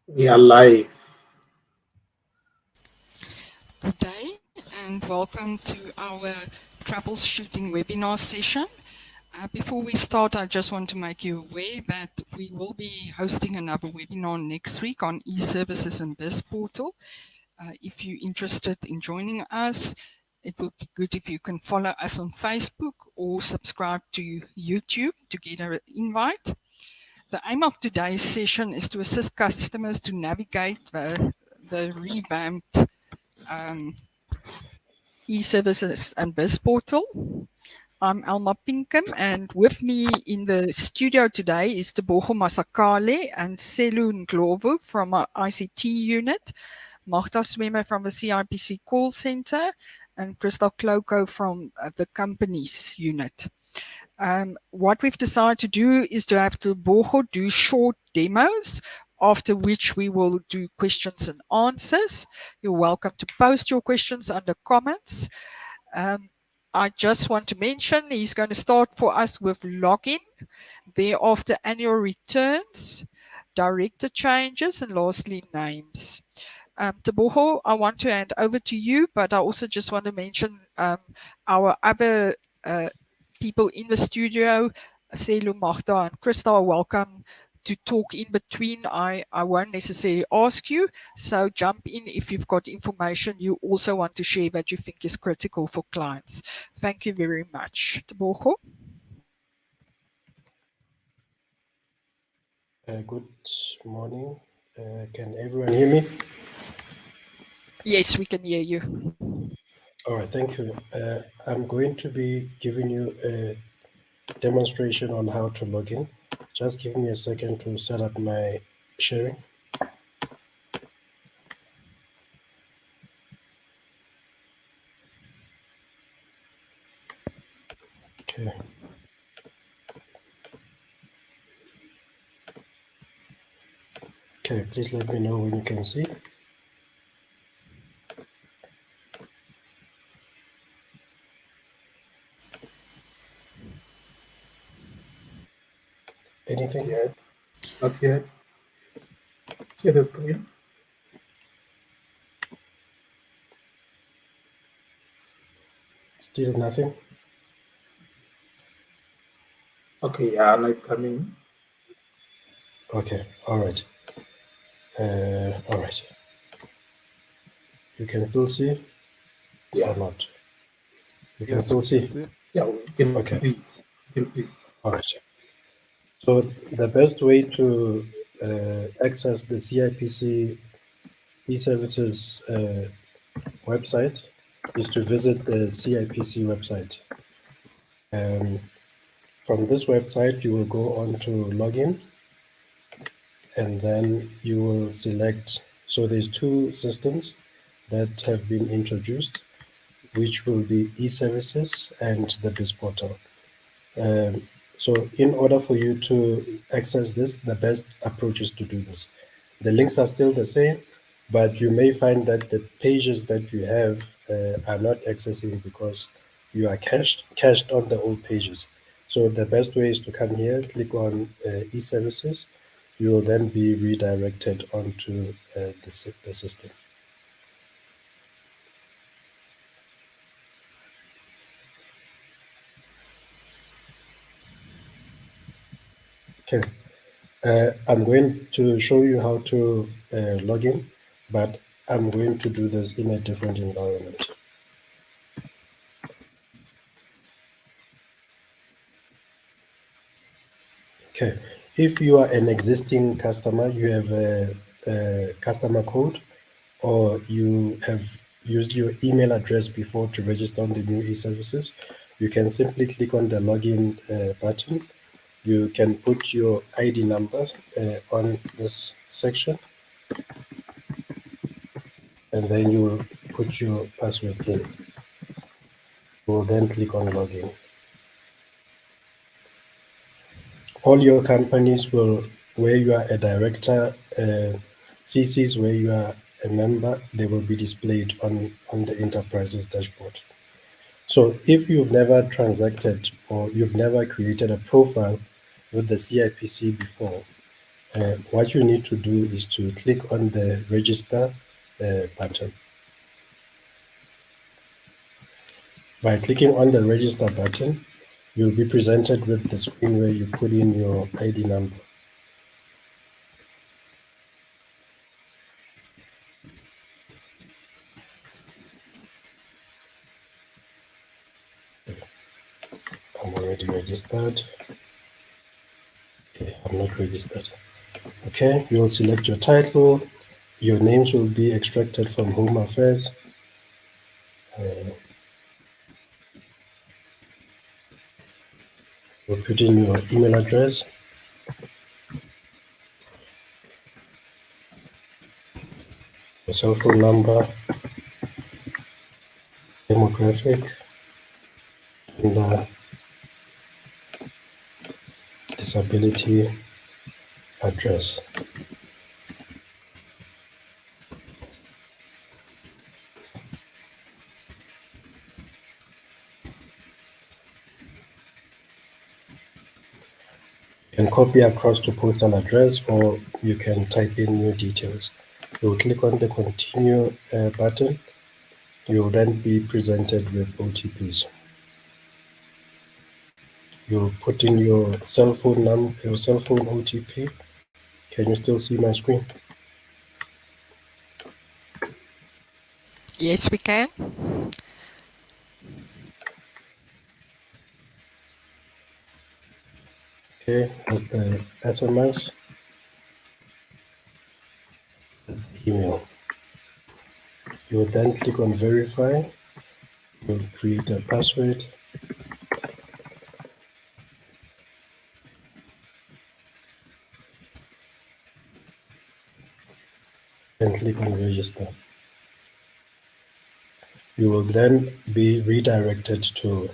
We are live. Good day and welcome to our troubleshooting webinar session. Before we start, I just want to make you aware that we will be hosting another webinar next week on e-services and BizPortal. If you're interested in joining us, it would be good if you can follow us on Facebook or subscribe to YouTube to get an invite. The aim of today's session is to assist customers to navigate the revamped um, e-services and BizPortal. I'm Alma Pinkham, and with me in the studio today is Tebogo Masakale and Selu Ndlovu from our ICT unit, Magda Swemmer from the CIPC call center, and Crystal Cloco from the companies unit. What we've decided to do is to have Tebogo do short demos, after which we will do questions and answers. You're welcome to post your questions under comments. I just want to mention he's going to start for us with login, thereafter annual returns, director changes, and lastly names. Tebogo, I want to hand over to you, but I also just want to mention our other people in the studio, Selu, Magda, and Krista are welcome to talk in between. I won't necessarily ask you, so jump in if you've got information you also want to share that you think is critical for clients. Thank you very much. Tebogo? Good morning. Can everyone hear me? Yes, we can hear you. All right, thank you. I'm going to be giving you a demonstration on how to log in. Just give me a second to set up my sharing. Okay. Okay, please let me know when you can see. Not Anything? yet. Not yet. Share the screen. Still nothing? Okay, yeah, now it's coming. Okay, all right. All right. You can still see Yeah, or not? You can Yes, still we can see? see. yeah, we can Okay, see it. You can see. all right. So the best way to access the CIPC e-services website is to visit the CIPC website. Um, from this website, you will go on to login, and then you will select. So there's two systems that have been introduced, which will be e-services and the BizPortal. So in order for you to access this, the best approach is to do this. The links are still the same, but you may find that the pages that you have are not accessing because you are cached on the old pages. So the best way is to come here, click on e-services. You will then be redirected onto the system. Okay. I'm going to show you how to log in, but I'm going to do this in a different environment. Okay, if you are an existing customer, you have a customer code, or you have used your email address before to register on the new e-services, you can simply click on the login button. You can put your ID number on this section, and then you will put your password in. You will then click on login. All your companies will, where you are a director, CCs where you are a member, they will be displayed on the enterprises dashboard. So if you've never transacted or you've never created a profile with the CIPC before, what you need to do is to click on the register button. By clicking on the register button, you'll be presented with the screen where you put in your ID number. I'm already registered. Okay, I'm not registered. Okay, you will select your title. Your names will be extracted from Home Affairs. You'll put in your email address, your cell phone number, demographic, and disability address. You can copy across to postal address, or you can type in new details. You will click on the continue button. You will then be presented with OTPs. You'll put in your cell phone number, your cell phone OTP. Can you still see my screen? Yes, we can. Okay, that's the SMS, email. You will then click on verify. You'll create a password. And click on register. You will then be redirected to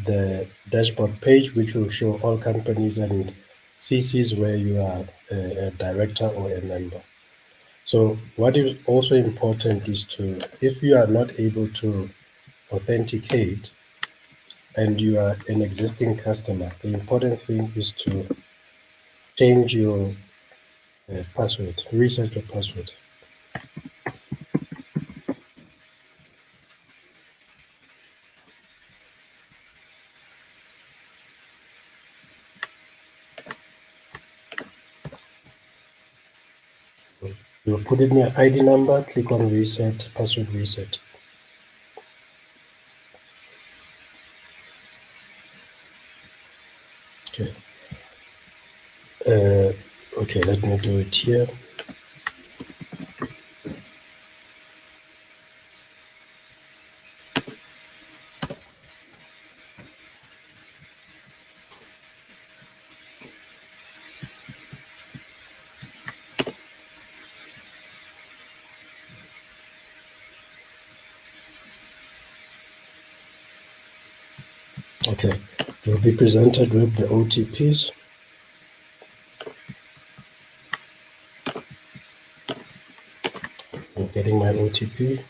the dashboard page, which will show all companies and CCs where you are a director or a member. So what is also important is to, if you are not able to authenticate and you are an existing customer, the important thing is to change your password, reset your password. You put in your ID number, click on reset, password reset. Okay. Okay, let me do it here. Okay, you'll be presented with the OTPs. I'm getting my OTP.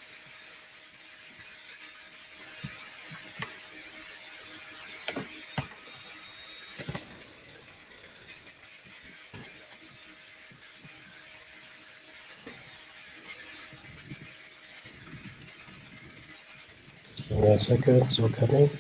Give me a second, still coming.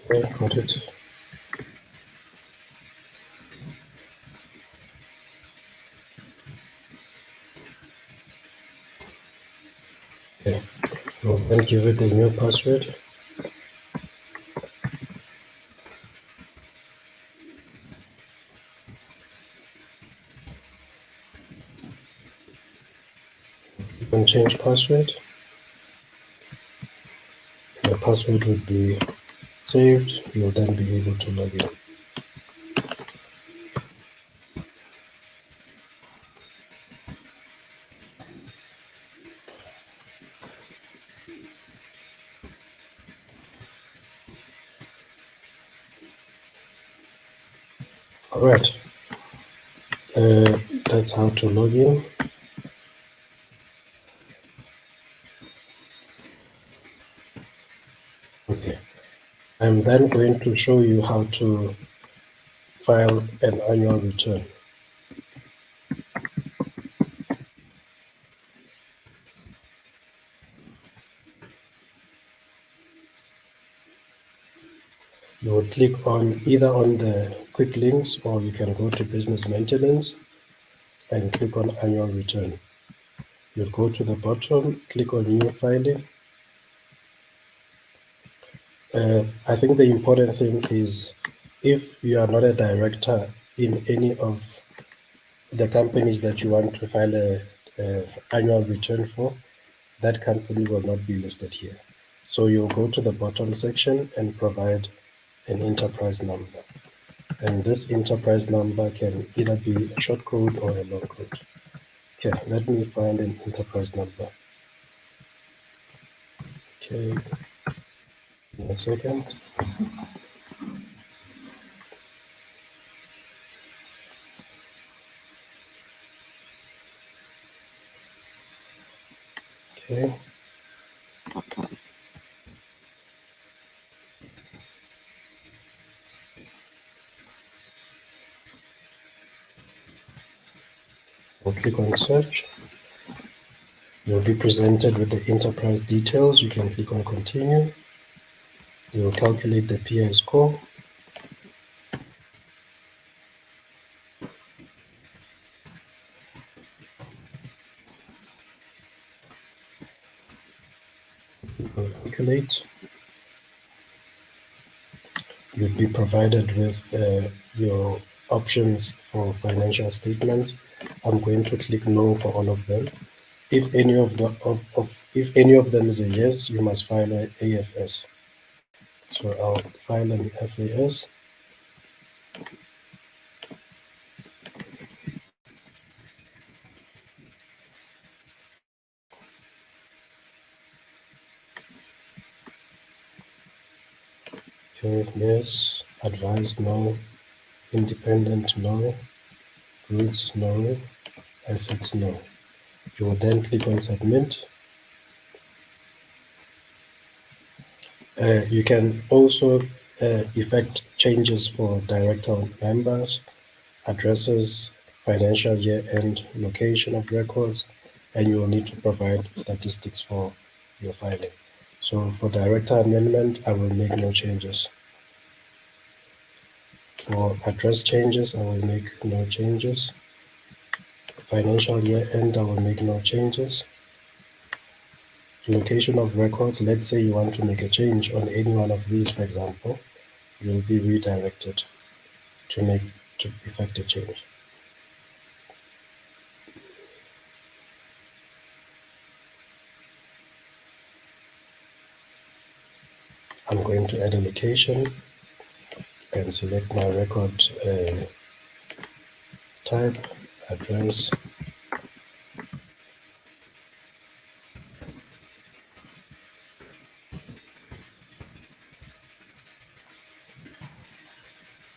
Okay, got it. Okay, we'll then give it a new password. Click on change password. your password would be saved. You'll then be able to log in. All right, that's how to log in. Okay, I'm then going to show you how to file an annual return. You will click on either on the quick links, or you can go to business maintenance and click on annual return. You'll go to the bottom, click on new filing. I think the important thing is, if you are not a director in any of the companies that you want to file a annual return for, that company will not be listed here. So you'll go to the bottom section and provide an enterprise number. And this enterprise number can either be a short code or a long code. Okay, let me find an enterprise number. Okay, give me a second. Okay. I'll click on search. You'll be presented with the enterprise details. You can click on continue. You'll calculate the PI score. Click on calculate. You'll be provided with your options for financial statements. I'm going to click no for all of them. If any of if any of them is a yes, you must file a AFS. So I'll file an FAS. Okay, yes. Advised, no. Independent, no. Goods, no. Assets, no. You will then click on submit. You can also effect changes for director members, addresses, financial year end, location of records, and you will need to provide statistics for your filing. So for director amendment, I will make no changes. For address changes, I will make no changes. Financial year end, I will make no changes. Location of records, let's say you want to make a change on any one of these, for example, you will be redirected to effect a change. I'm going to add a location and select my record type, address.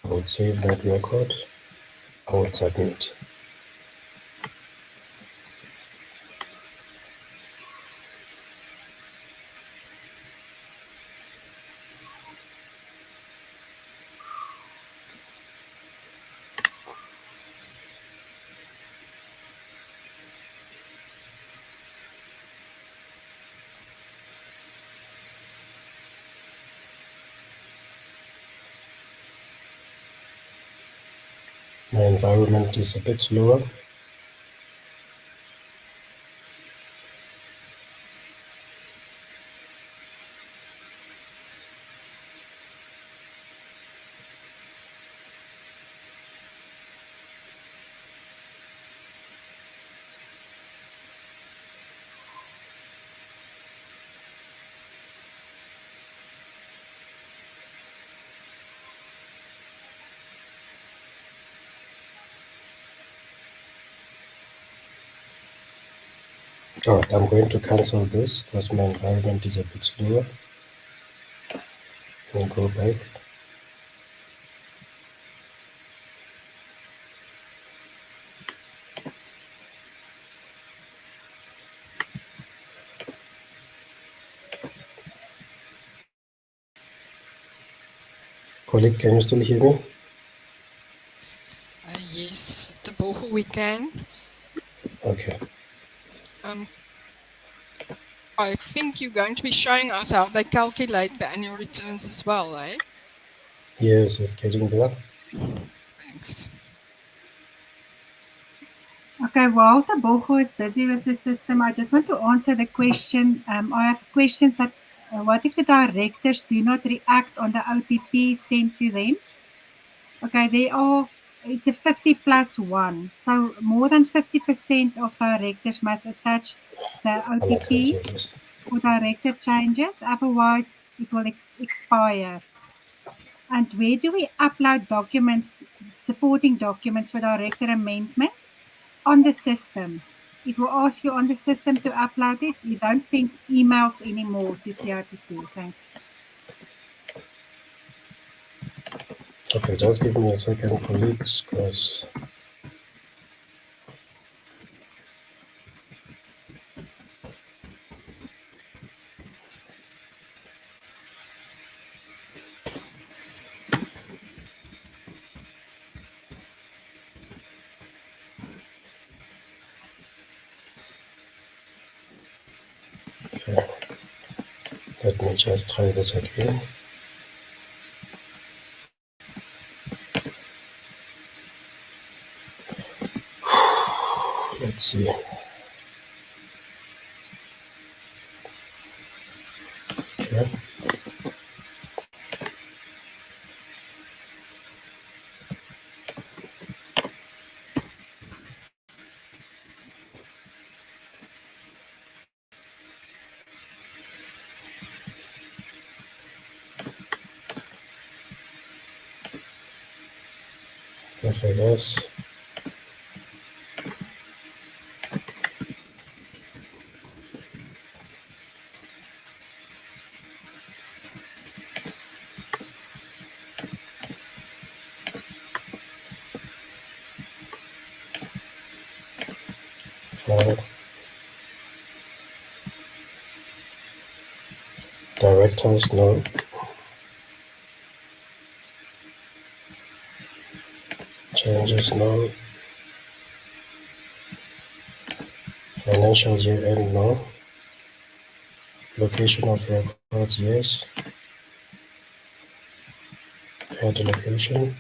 I would save that record. I would submit. My environment is a bit slower. All right, I'm going to cancel this because my environment is a bit slower. And go back. Colleague, can you still hear me? Yes, the Borgo we can. Okay. I think you're going to be showing us how they calculate the annual returns as well, eh? Yes, it's getting there. Thanks. Okay, while the Borgo is busy with the system, I just want to answer the question. I have questions that what if the directors do not react on the OTP sent to them? Okay, it's a 50 plus 1. So more than 50% of directors must attach the I'm not going OTP to this. for director changes, otherwise it will expire. And where do we upload documents, supporting documents for director amendments? On the system. It will ask you on the system to upload it. You don't send emails anymore to CIPC. Thanks. Okay, just give me a second, colleagues, because okay, let me just try this again. Let's see. Okay. FAS. File. Directors, no. Changes, no. Financial year end, no. Location of records, yes. Add location.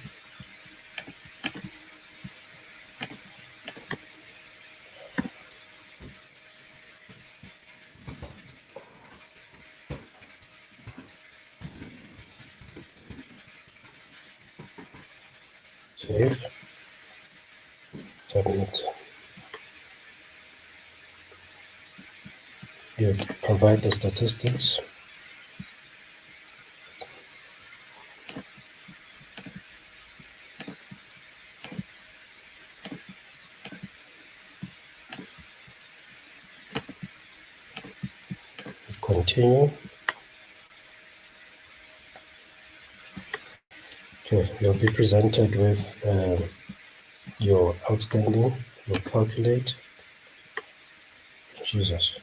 Save. Submit. You provide the statistics. You continue. Okay, you'll be presented with your outstanding. You'll calculate. Jesus.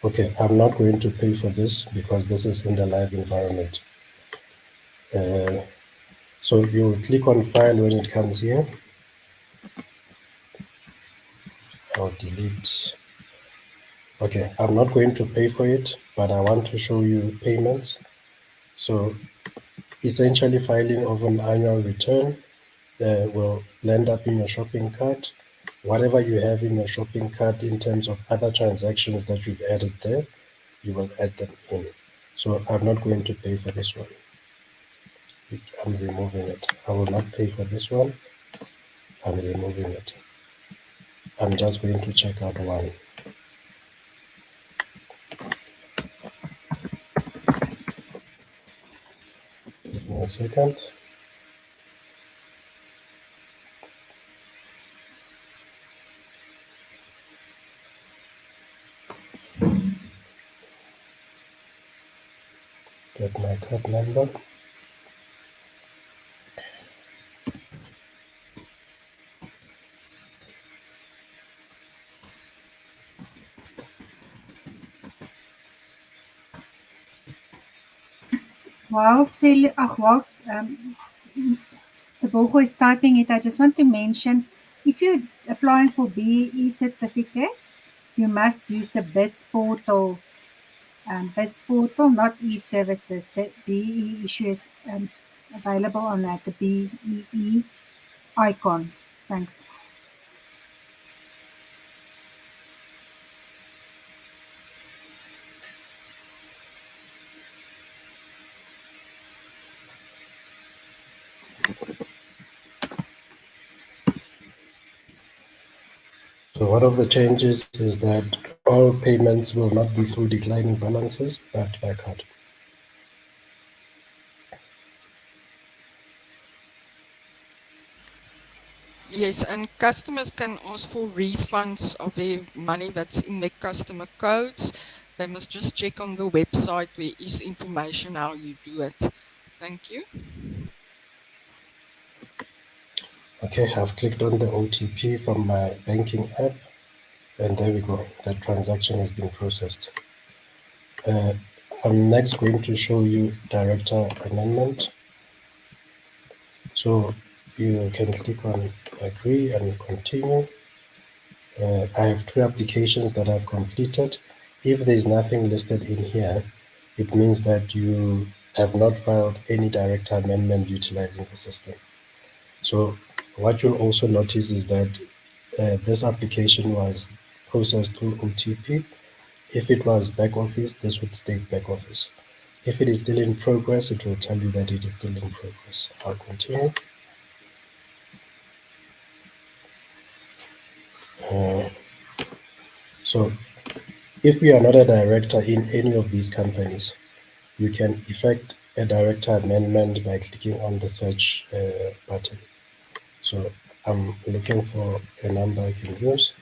Okay, I'm not going to pay for this because this is in the live environment. So you click on file when it comes here. I'll delete. Okay, I'm not going to pay for it, but I want to show you payments. So essentially filing of an annual return will land up in your shopping cart. Whatever you have in your shopping cart in terms of other transactions that you've added there, you will add them in. So I'm not going to pay for this one. I'm removing it. I will not pay for this one. I'm removing it. I'm just going to check out one. Give me a second. get my card number. While the Bogo is typing it, I just want to mention, if you're applying for BEE certificates, you must use the BizPortal, BizPortal, not e-services. The BEE issue is available on the BEE icon. Thanks. So one of the changes is that all payments will not be through declining balances, but by card. Yes, and customers can ask for refunds of their money that's in their customer codes. They must just check on the website where is information how you do it. Thank you. Okay, I've clicked on the OTP from my banking app, and there we go. That transaction has been processed. I'm next going to show you director amendment. So you can click on agree and continue. I have 2 applications that I've completed. If there's nothing listed in here, it means that you have not filed any director amendment utilizing the system. So what you'll also notice is that this application was processed through OTP. If it was back office, this would state back office. If it is still in progress, it will tell you that it is still in progress. I'll continue. So if you are not a director in any of these companies, you can effect a director amendment by clicking on the search button. So I'm looking for a number I can use.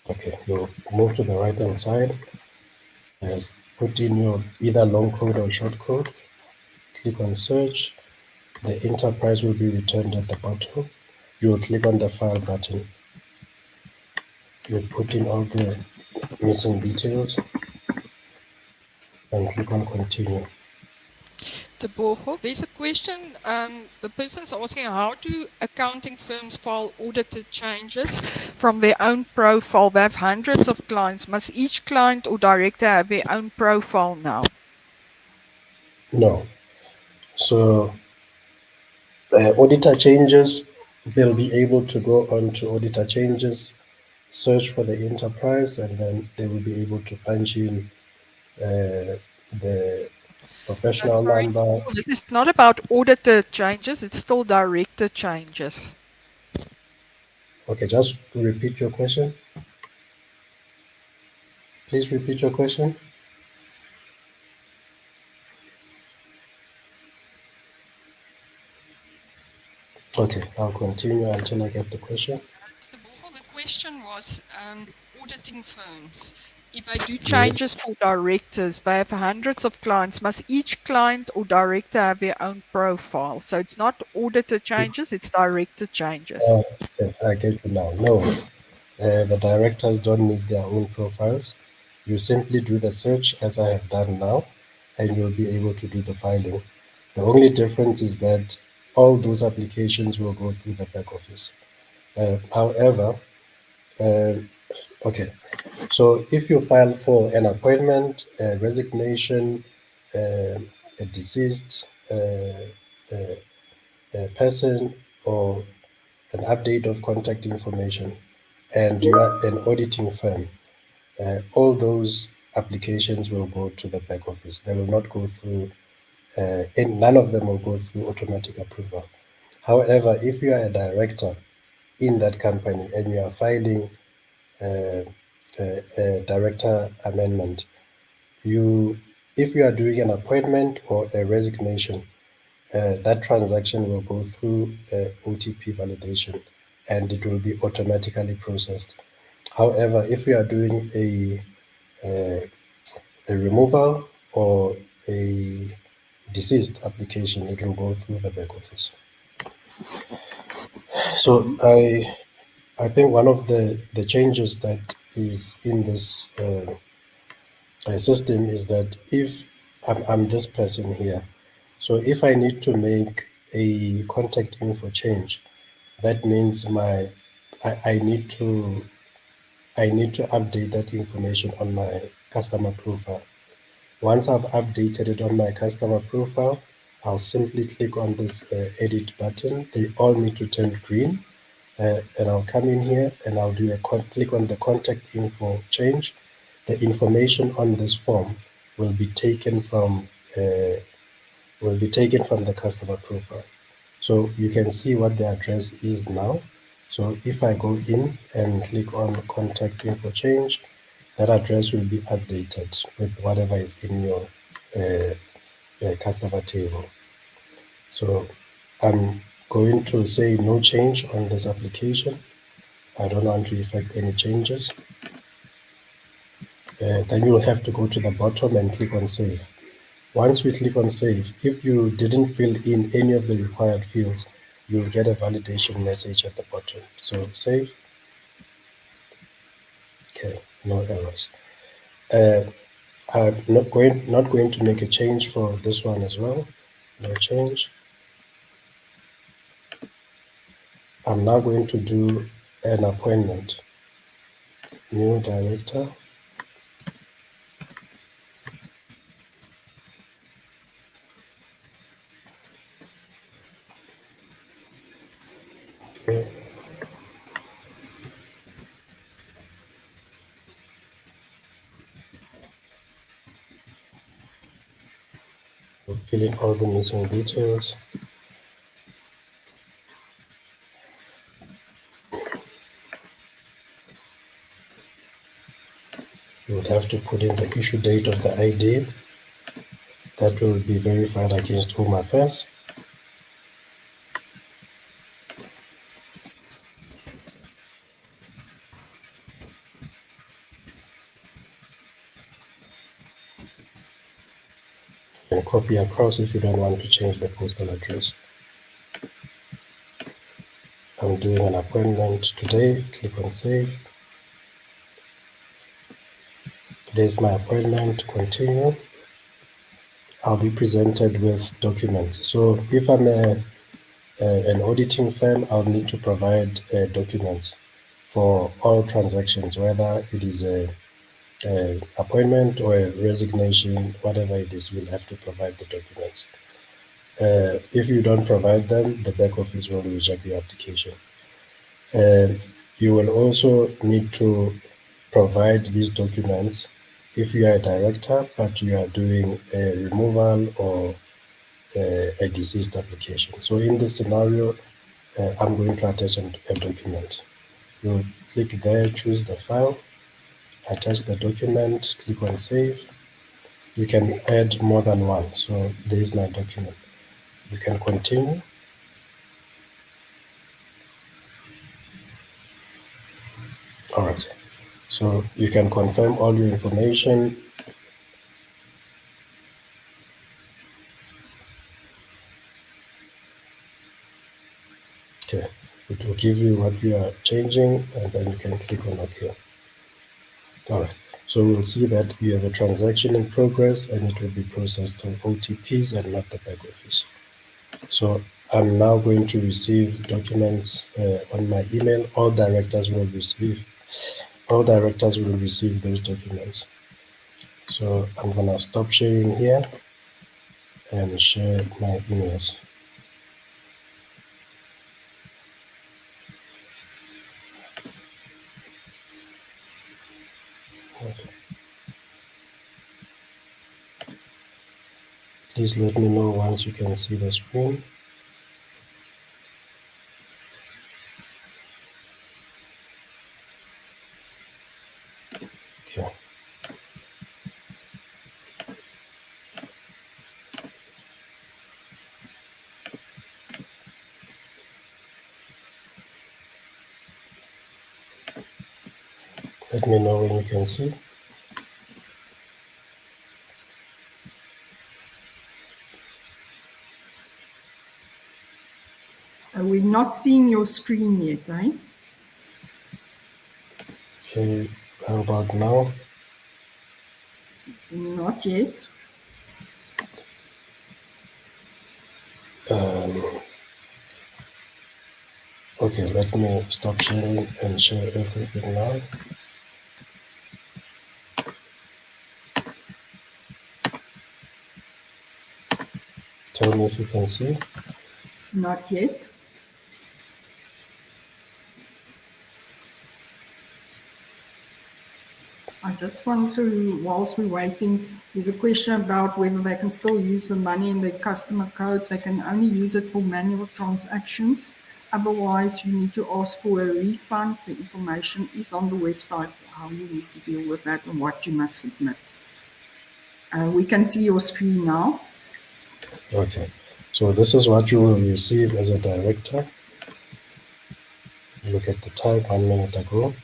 Okay, you'll move to the right hand side, put in your either long code or short code, click on search. The enterprise will be returned at the bottom. You will click on the file button. You put in all the missing details and click on continue. Tebogo, there's a question. The person's asking, how do accounting firms file audited changes from their own profile? They have hundreds of clients. Must each client or director have their own profile now? No. So auditor changes, they'll be able to go on to auditor changes, search for the enterprise, and then they will be able to punch in the professional Sorry, number. this is not about auditor changes. It's still director changes. Okay, just to repeat your question. Please repeat your question. Okay, I'll continue until I get the question. The question was auditing firms. If I do Yes. changes for directors, they have hundreds of clients. Must each client or director have their own profile? So it's not auditor changes, it's director changes. Okay, I get you now. No, the directors don't need their own profiles. You simply do the search as I have done now, and you'll be able to do the filing. The only difference is that all those applications will go through the back office. However, okay, so if you file for an appointment, a resignation, a deceased person, or an update of contact information, and you are an auditing firm, all those applications will go to the back office. They will not go through, and none of them will go through automatic approval. However, if you are a director in that company and you are filing a director amendment, you if you are doing an appointment or a resignation, that transaction will go through OTP validation and it will be automatically processed. However, if you are doing a removal or a deceased application, it will go through the back office. So I think one of the changes that is in this system is that if I'm this person here, so if I need to make a contact info change, that means I need to update that information on my customer profile. Once I've updated it on my customer profile, I'll simply click on this edit button. They all need to turn green. And I'll come in here and I'll do click on the contact info change. The information on this form will be taken from the customer profile. So you can see what the address is now. So if I go in and click on contact info change, that address will be updated with whatever is in your customer table. So I'm going to say no change on this application. I don't want to effect any changes. Then you'll have to go to the bottom and click on save. Once we click on save, if you didn't fill in any of the required fields, you'll get a validation message at the bottom. So save. Okay, no errors. I'm not going to make a change for this one as well. No change. I'm now going to do an appointment. New director. Okay. Fill in all the missing details. You would have to put in the issue date of the ID. That will be verified against Home Affairs. You can copy across if you don't want to change the postal address. I'm doing an appointment today. Click on save. There's my appointment. Continue. I'll be presented with documents. So if I'm an auditing firm, I'll need to provide documents for all transactions, whether it is a appointment or a resignation, whatever it is, you'll have to provide the documents. If you don't provide them, the back office will reject your application. You will also need to provide these documents if you are a director, but you are doing a removal or a deceased application. So in this scenario, I'm going to attach a document. You click there, choose the file, attach the document, click on save. You can add more than one. So there is my document. You can continue. All right. So you can confirm all your information. Okay. It will give you what you are changing, and then you can click on OK. All right. So we'll see that you have a transaction in progress, and it will be processed through OTPs and not the back office. So I'm now going to receive documents on my email. All directors will receive those documents. So I'm gonna stop sharing here and share my emails. Okay. Please let me know once you can see the screen. Okay. Let me know when you can see. We're not seeing your screen yet, eh? Okay, how about now? Not yet. Okay, let me stop sharing and share everything now. Tell me if you can see. Not yet. I just want to, whilst we're waiting, there's a question about whether they can still use the money in their customer codes. They can only use it for manual transactions. Otherwise, you need to ask for a refund. The information is on the website, how you need to deal with that and what you must submit. We can see your screen now. Okay, so this is what you will receive as a director. Look at the time 1 minute ago.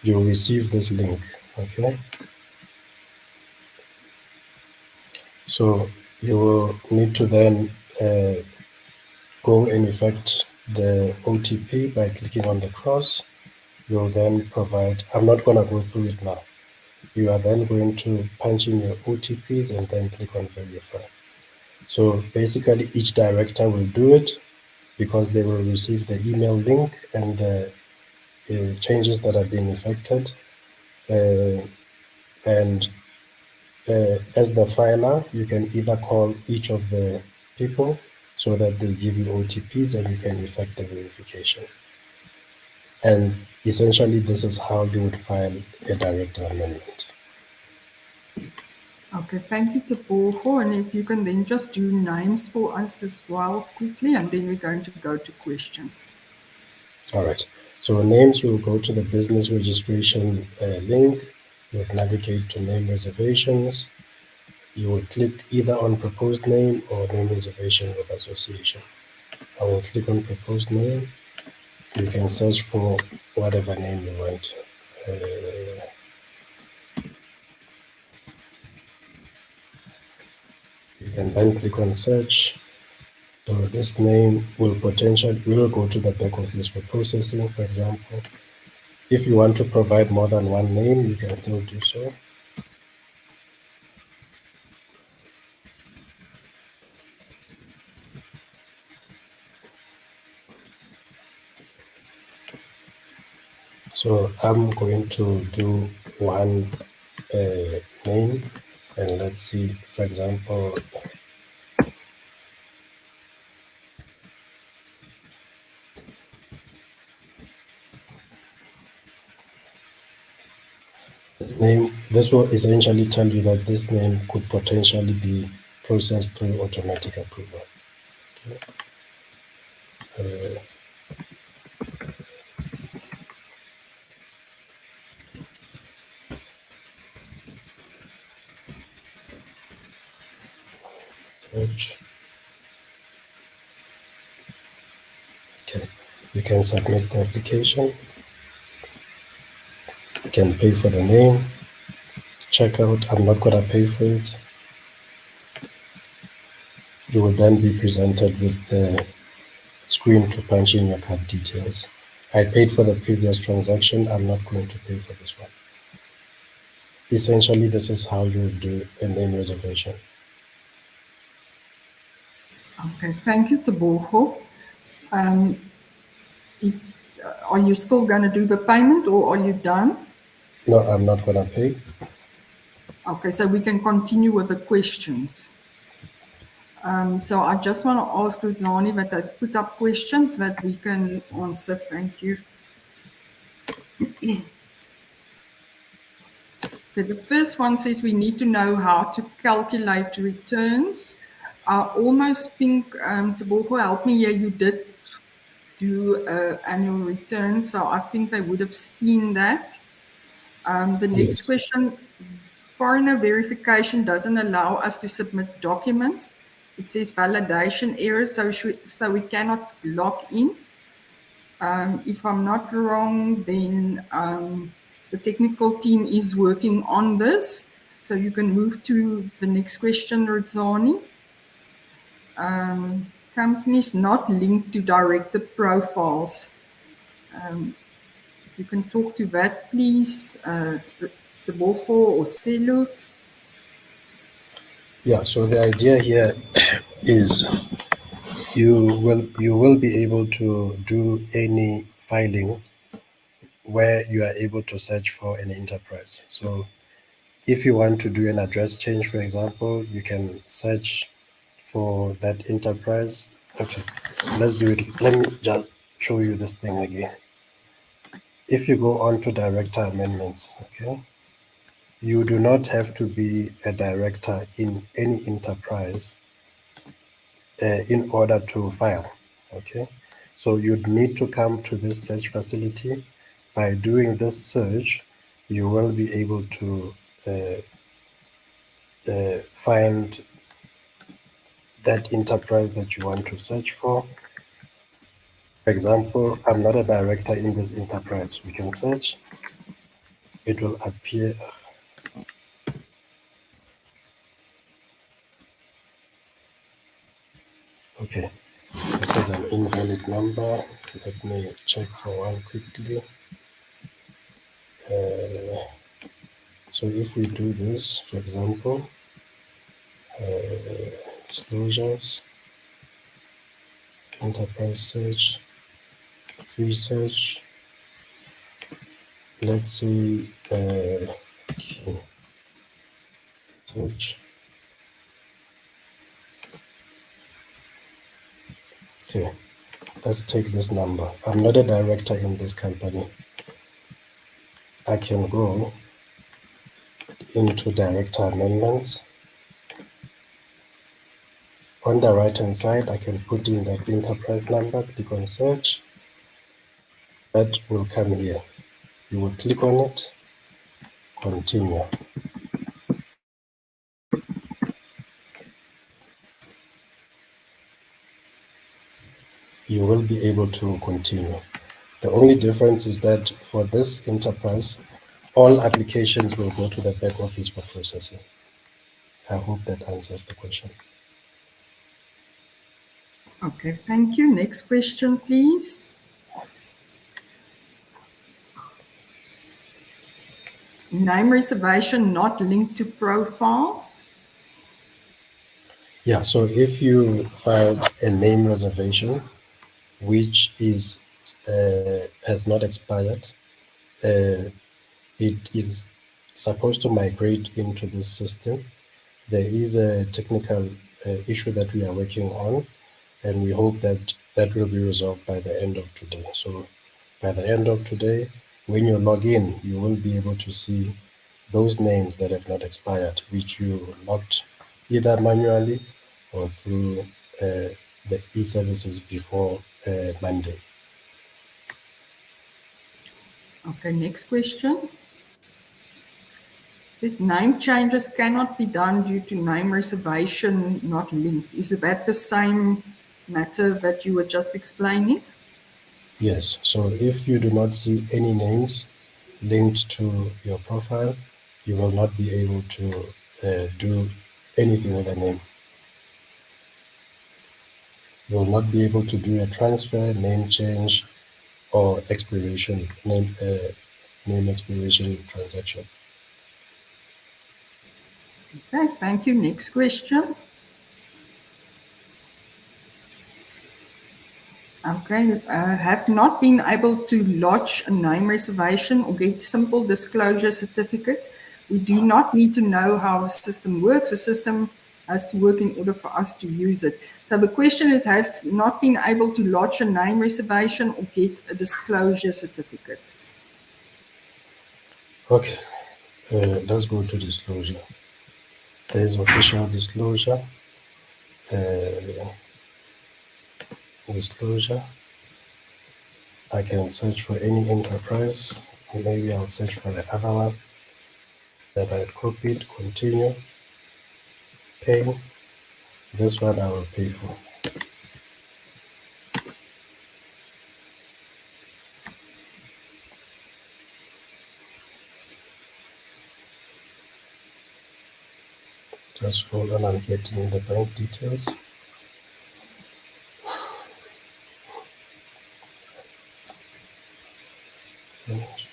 You'll receive this link, okay? So you will need to then go and effect the OTP by clicking on the cross. You'll then provide, I'm not going to go through it now. You are then going to punch in your OTPs and then click on verify. So basically each director will do it because they will receive the email link and the changes that are being effected. And as the filer, you can either call each of the people so that they give you OTPs and you can effect the verification. And essentially, this is how you would file a director amendment. Okay, thank you, Tebogo. And if you can then just do names for us as well quickly, and then we're going to go to questions. All right. So names, you will go to the business registration link. You would navigate to name reservations. You would click either on proposed name or name reservation with association. I will click on proposed name. You can search for whatever name you want. You can then click on search. So this name will potentially go to the back office for processing, for example. If you want to provide more than one name, you can still do so. So I'm going to do one name, and let's see, for example, this will essentially tell you that this name could potentially be processed through automatic approval. Okay. Search. Okay, you can submit the application. You can pay for the name. Checkout, I'm not going to pay for it. You will then be presented with the screen to punch in your card details. I paid for the previous transaction. I'm not going to pay for this one. Essentially, this is how you would do a name reservation. Okay, thank you, Tebogo. Are you still going to do the payment or are you done? No, I'm not going to pay. Okay, so we can continue with the questions. So I just want to ask Rudzani that I put up questions that we can answer. Thank you. Okay, the first one says we need to know how to calculate returns. I almost think, Tebogo, help me here, you did do annual return, so I think they would have seen that. The next question, foreigner verification doesn't allow us to submit documents. It says validation errors, so we cannot log in. If I'm not wrong, then the technical team is working on this. So you can move to the next question, Rodzani. Companies not linked to director profiles. If you can talk to that, please, Tebogo or Selu. Yeah, so the idea here is you will be able to do any filing where you are able to search for an enterprise. So if you want to do an address change, for example, you can search for that enterprise. Okay, let's do it. Let me just show you this thing again. If you go on to director amendments, okay, you do not have to be a director in any enterprise in order to file, okay? So you'd need to come to this search facility. By doing this search, you will be able to find that enterprise that you want to search for. For example, I'm not a director in this enterprise. We can search. It will appear. Okay, this is an invalid number. Let me check for one quickly. So if we do this, for example, disclosures, enterprise search, free search, let's say search. Okay, let's take this number. I'm not a director in this company. I can go into director amendments. On the right hand side, I can put in the enterprise number, click on search. That will come here. You will click on it, continue. You will be able to continue. The only difference is that for this enterprise, all applications will go to the back office for processing. I hope that answers the question. Okay, thank you. Next question, please. Name reservation not linked to profiles. Yeah, so if you filed a name reservation, which is has not expired, it is supposed to migrate into this system. There is a technical issue that we are working on, and we hope that that will be resolved by the end of today. So by the end of today, when you log in, you will be able to see those names that have not expired, which you logged either manually or through the e-services before Monday. Okay, next question. It says name changes cannot be done due to name reservation not linked. Is that the same matter that you were just explaining? Yes, so if you do not see any names linked to your profile, you will not be able to do anything with a name. You will not be able to do a transfer, name change, or expiration name expiration transaction. Okay, thank you. Next question. Okay, have not been able to lodge a name reservation or get simple disclosure certificate. We do not need to know how the system works. The system has to work in order for us to use it. So the question is, have not been able to lodge a name reservation or get a disclosure certificate. Okay, let's go to disclosure. There is official disclosure. Disclosure. I can search for any enterprise. Maybe I'll search for the other one that I had copied. Continue. Pay. This one I will pay for. Just hold on, I'm getting the bank details. Finish.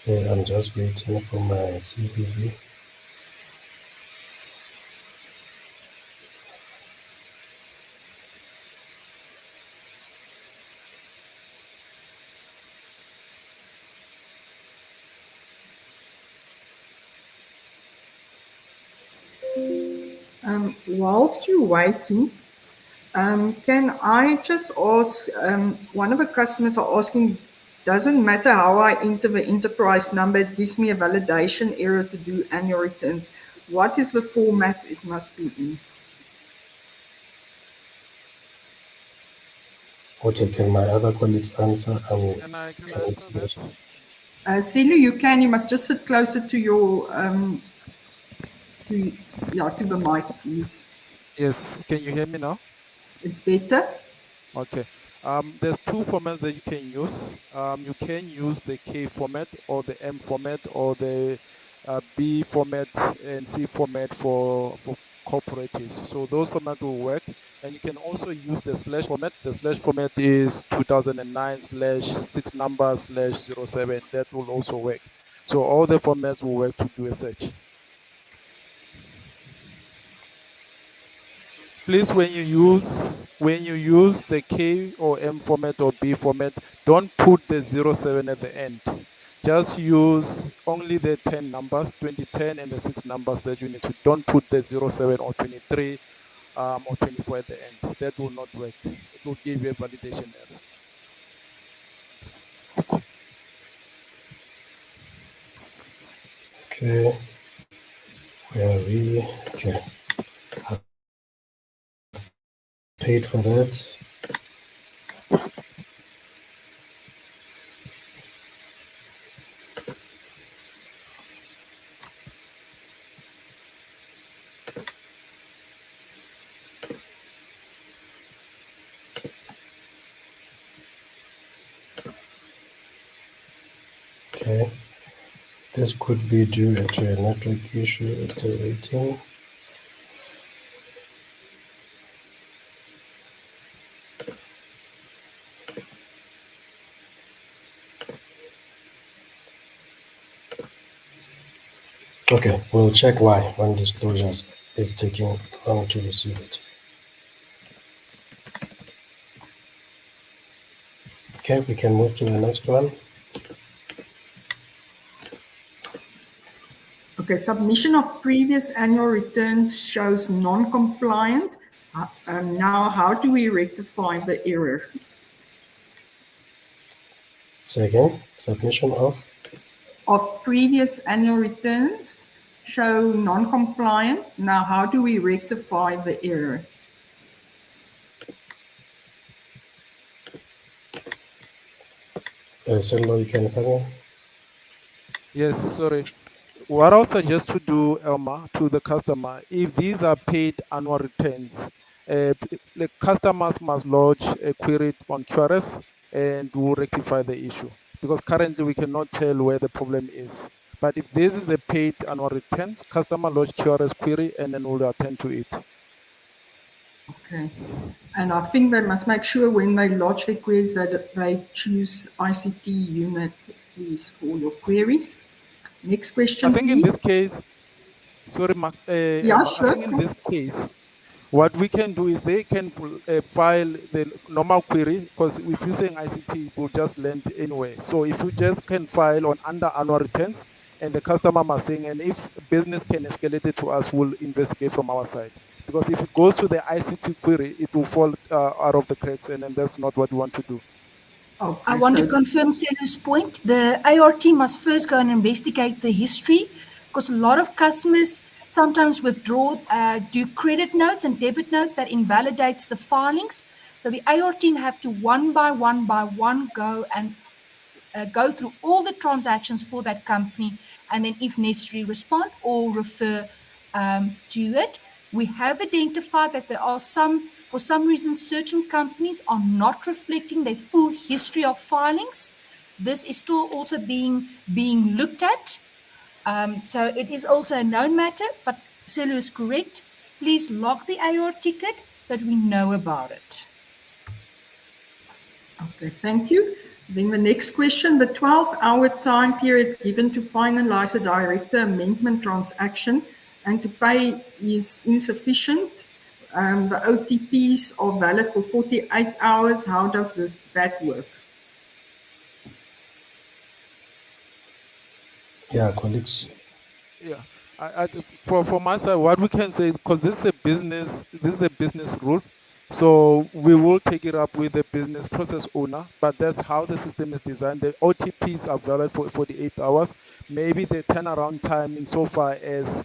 Okay, I'm just waiting for my CVV. Whilst you're waiting, can I just ask, one of the customers are asking, doesn't matter how I enter the enterprise number, it gives me a validation error to do annual returns. What is the format it must be in? Okay, can my other colleagues answer? Can I answer that? Selu, you can. You must just sit closer to your to the mic, please. Yes. Can you hear me now? It's better. Okay. There's two formats that you can use. You can use the K format or the M format or the B format and C format for cooperatives. So those formats will work. And you can also use the slash format. The slash format is 2009/6 number/07. That will also work. So all the formats will work to do a search. Please, when you use the K or M format or B format, don't put the 07 at the end. Just use only the 10 numbers, 2010, and the 6 numbers that you need to. Don't put the 07 or 23 or 24 at the end. That will not work. It will give you a validation error. Okay, where are we? Okay, I've paid for that. Okay, this could be due to a network issue. Still waiting. Okay, we'll check why when disclosures is taking long to receive it. Okay, we can move to the next one. Okay, submission of previous annual returns shows non-compliant. Now, how do we rectify the error? Second, submission of previous annual returns show non-compliant. Now, how do we rectify the error? Sello, you can come in. Yes, sorry. What I'll suggest to do, Elma, to the customer, if these are paid annual returns, the customers must lodge a query on QRS and will rectify the issue. Because currently we cannot tell where the problem is. But if this is the paid annual return, customer lodge QRS query and then we'll attend to it. Okay. And I think they must make sure when they lodge their queries that they choose ICT unit, please, for your queries. Next question, I think please. in this case, sorry, Mark, Yeah, sure. I think in this case, what we can do is they can file the normal query, because if you're saying ICT, it will just land anyway. So if you just can file on under annual returns, and the customer must saying, and if business can escalate it to us, we'll investigate from our side. Because if it goes to the ICT query, it will fall out of the cracks, and then that's not what we want to do. Okay, I want to confirm Selu's point. The ART must first go and investigate the history because a lot of customers sometimes withdraw, do credit notes and debit notes that invalidates the filings. So the AR team have to one by one go and go through all the transactions for that company, and then if necessary respond or refer to it. We have identified that there are for some reason, certain companies are not reflecting their full history of filings. This is still also being looked at. So it is also a known matter, but Selu is correct. Please log the AR ticket so that we know about it. Okay, thank you. Then the next question, the 12-hour time period given to finalize a director amendment transaction and to pay is insufficient. The OTPs are valid for 48 hours. How does that work? Yeah, colleagues. Yeah. For my side, what we can say, because this is a business rule, so we will take it up with the business process owner, but that's how the system is designed. The OTPs are valid for 48 hours. Maybe the turnaround time insofar as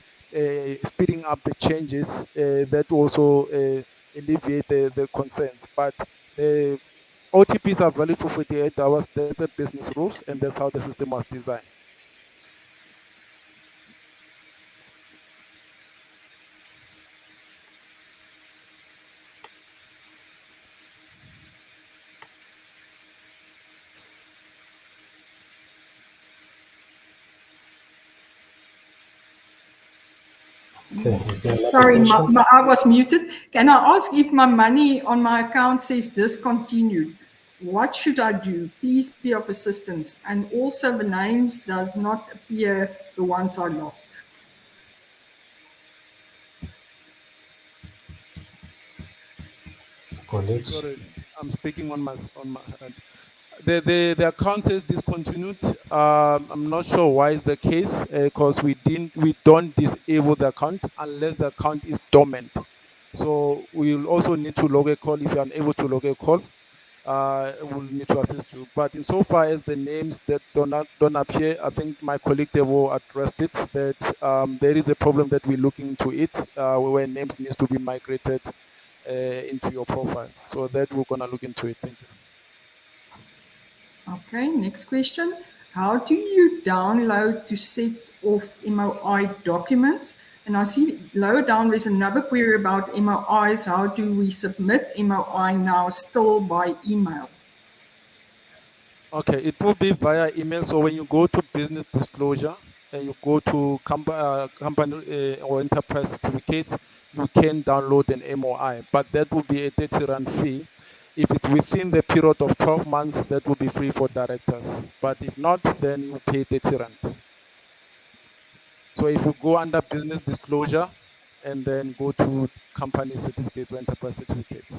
speeding up the changes, that also alleviate the concerns. But the OTPs are valid for 48 hours. That's the business rules, and that's how the system was designed. Okay, is there another Sorry, question? I was muted. Can I ask if my money on my account says discontinued? What should I do? Please be of assistance. And also the names does not appear the ones I locked. Colleagues? Sorry, I'm speaking on my hand. The account says discontinued. I'm not sure why is the case, because we don't disable the account unless the account is dormant. So we'll also need to log a call. If you're unable to log a call, we'll need to assist you. But insofar as the names that don't appear, I think my colleague Devo addressed it, that there is a problem that we're looking into it, where names needs to be migrated into your profile. So that we're gonna look into it. Thank you. Okay, next question. How do you download to set off MOI documents? And I see lower down there's another query about MOIs. How do we submit MOI now still by email? Okay, it will be via email. So when you go to business disclosure and you go to company or enterprise certificates, you can download an MOI, but that will be a 30 rand fee. If it's within the period of 12 months, that will be free for directors. But if not, then you pay 30 rand. So if you go under business disclosure and then go to company certificates or enterprise certificates.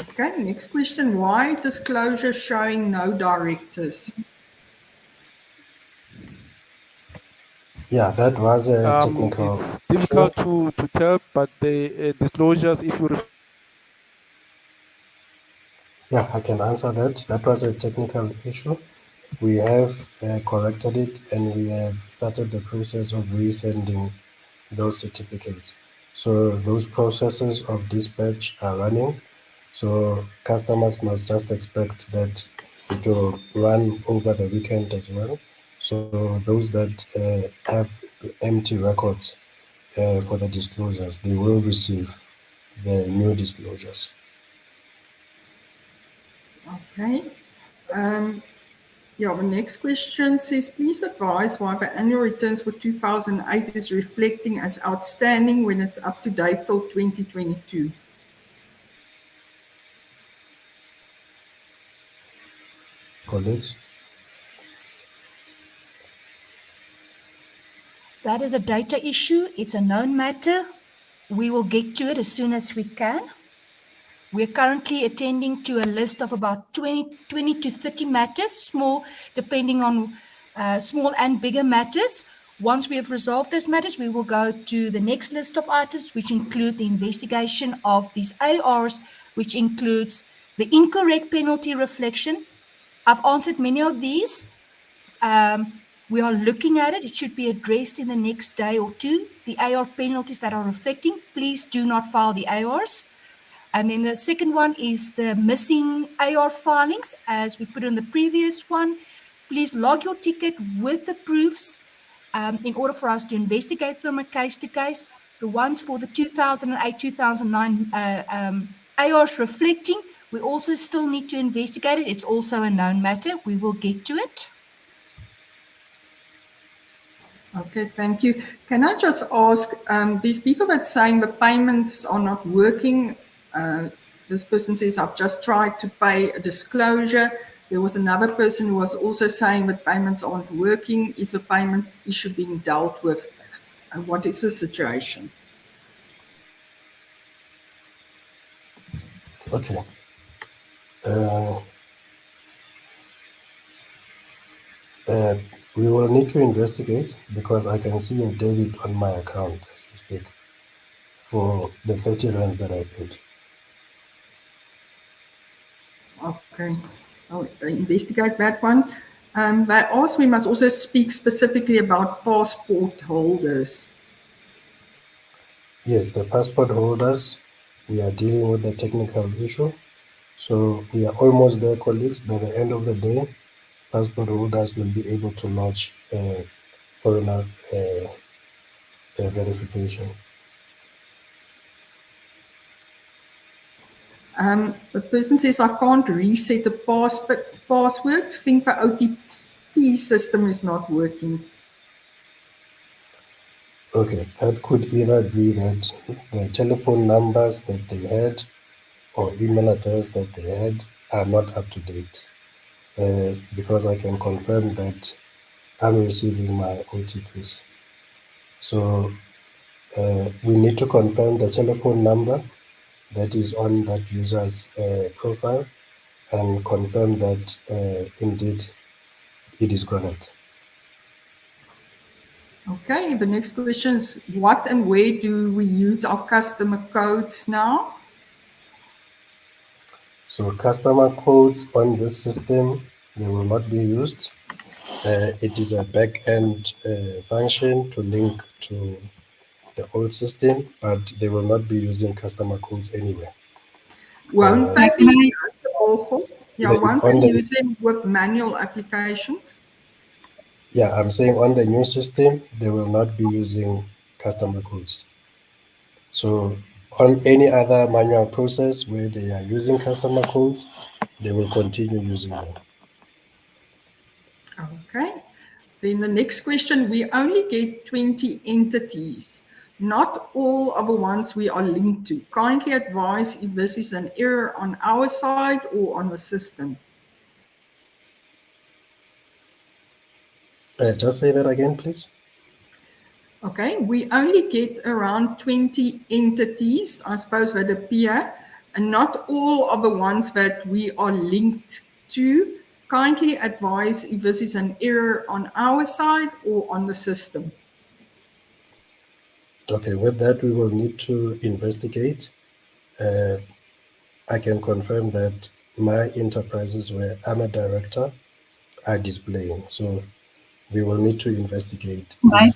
Okay, next question. Why disclosure showing no directors? Yeah, that was a technical It's issue. difficult to tell, but the disclosures, if you Yeah, I can answer that. That was a technical issue. We have corrected it and we have started the process of resending those certificates. So those processes of dispatch are running. So customers must just expect that it will run over the weekend as well. So those that have empty records for the disclosures, they will receive the new disclosures. Okay. Yeah, the next question says, please advise why the annual returns for 2008 is reflecting as outstanding when it's up to date till 2022. Colleagues? That is a data issue. It's a known matter. We will get to it as soon as we can. We're currently attending to a list of about 20 to 30 matters, small, depending on small and bigger matters. Once we have resolved those matters, we will go to the next list of items, which include the investigation of these ARs, which includes the incorrect penalty reflection. I've answered many of these. We are looking at it. It should be addressed in the next day or two. The AR penalties that are reflecting, please do not file the ARs. And then the second one is the missing AR filings, as we put in the previous one. Please log your ticket with the proofs in order for us to investigate them case to case. The ones for the 2008, 2009 ARs reflecting, we also still need to investigate it. It's also a known matter. We will get to it. Okay, thank you. Can I just ask, these people that saying the payments are not working, this person says, I've just tried to pay a disclosure. There was another person who was also saying that payments aren't working. Is the payment issue being dealt with? And what is the situation? Okay. We will need to investigate because I can see a debit on my account as we speak for the 30 rands that I paid. Okay, I'll investigate that one. They asked we must also speak specifically about passport holders. Yes, the passport holders, we are dealing with the technical issue. So we are almost there, colleagues. By the end of the day, passport holders will be able to lodge foreigner verification. The person says, I can't reset the password. Think the OTP system is not working. Okay, that could either be that the telephone numbers that they had or email address that they had are not up to date. Because I can confirm that I'm receiving my OTPs. So we need to confirm the telephone number that is on that user's profile and confirm that indeed it is correct. Okay, the next question is, what and where do we use our customer codes now? So customer codes on this system, they will not be used. It is a back-end function to link to the old system, but they will not be using customer codes anyway. Won't they be won't they use them with manual applications? Yeah, I'm saying on the new system, they will not be using customer codes. So on any other manual process where they are using customer codes, they will continue using them. Okay. Then the next question, we only get 20 entities. Not all of the ones we are linked to. Kindly advise if this is an error on our side or on the system. Just say that again, please. Okay, we only get around 20 entities, I suppose, that appear, and not all of the ones that we are linked to. Kindly advise if this is an error on our side or on the system. Okay, with that, we will need to investigate. I can confirm that my enterprises where I'm a director are displaying. So we will need to investigate if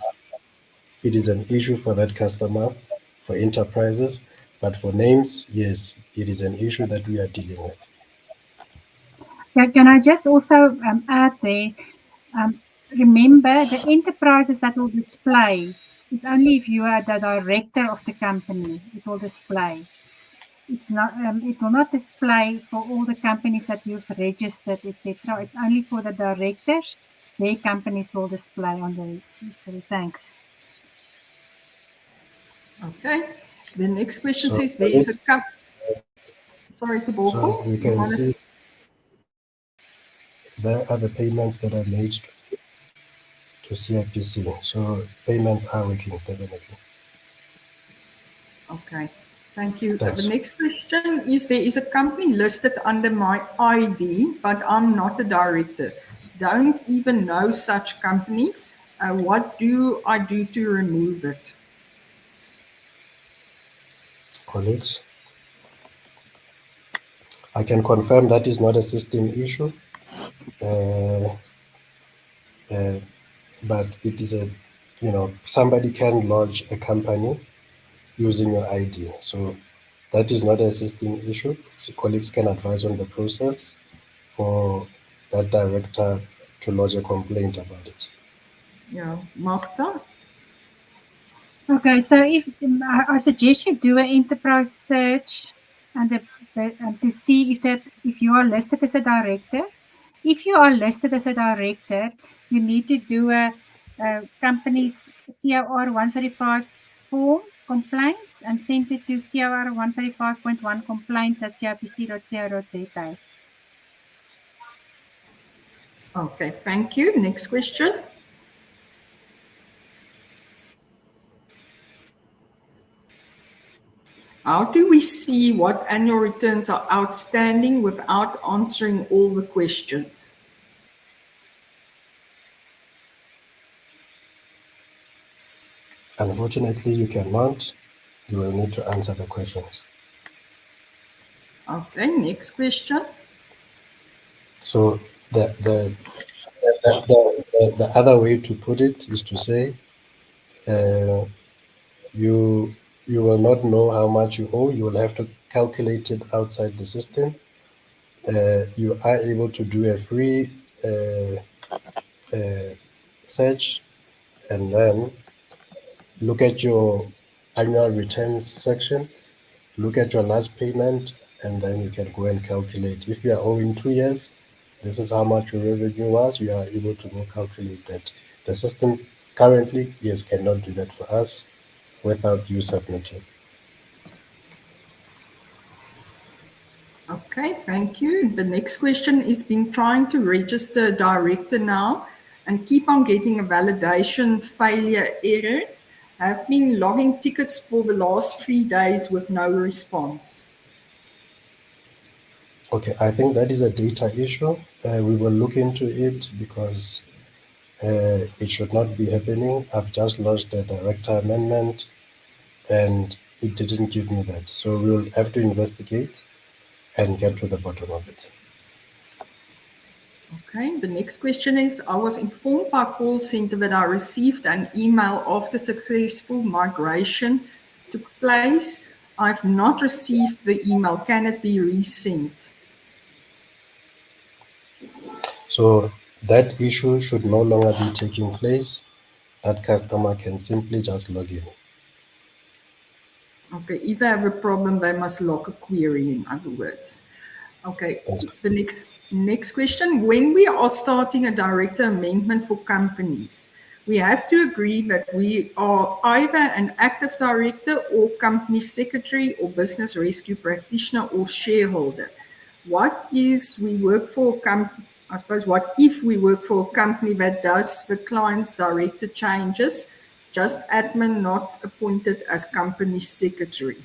it is an issue for that customer, for enterprises, but for names, yes, it is an issue that we are dealing with. Yeah, can I just also add there, remember the enterprises that will display is only if you are the director of the company, it will display. It's not, it will not display for all the companies that you've registered, etc. It's only for the directors. Their companies will display on the history. Thanks. Okay. The next question So says, where the sorry, to So we can see there are the payments that are made to CIPC. So payments are working, definitely. Okay, thank you. Thanks. The next question is, there is a company listed under my ID, but I'm not the director. Don't even know such company. What do I do to remove it? Colleagues, I can confirm that is not a system issue. but it is a, somebody can lodge a company using your ID. So that is not a system issue. Colleagues can advise on the process for that director to lodge a complaint about it. Yeah, Magda? Okay, so if I suggest you do an enterprise search and to see if you are listed as a director. If you are listed as a director, you need to do a company's COR 135 form complaints and send it to COR 135.1 complaints@cipc.co.za. Okay, thank you. Next question. How do we see what annual returns are outstanding without answering all the questions? Unfortunately, you cannot. You will need to answer the questions. Okay, next question. So the other way to put it is to say, you will not know how much you owe. You will have to calculate it outside the system. You are able to do a free search and then look at your annual returns section, look at your last payment, and then you can go and calculate. If you are owing 2 years, this is how much your revenue was. You are able to go calculate that. The system currently, yes, cannot do that for us without you submitting. Okay, thank you. The next question is been trying to register a director now and keep on getting a validation failure error. Have been logging tickets for the last 3 days with no response. Okay, I think that is a data issue. We will look into it because it should not be happening. I've just lodged a director amendment and it didn't give me that. So we'll have to investigate and get to the bottom of it. Okay, the next question is, I was informed by call center that I received an email after successful migration took place. I've not received the email. Can it be resent? So that issue should no longer be taking place. That customer can simply just log in. Okay, if they have a problem, they must log a query, in other words. Okay, That's the next question. When we are starting a director amendment for companies, we have to agree that we are either an active director or company secretary or business rescue practitioner or shareholder. What is we work for I suppose what if we work for a company that does the client's director changes, just admin not appointed as company secretary?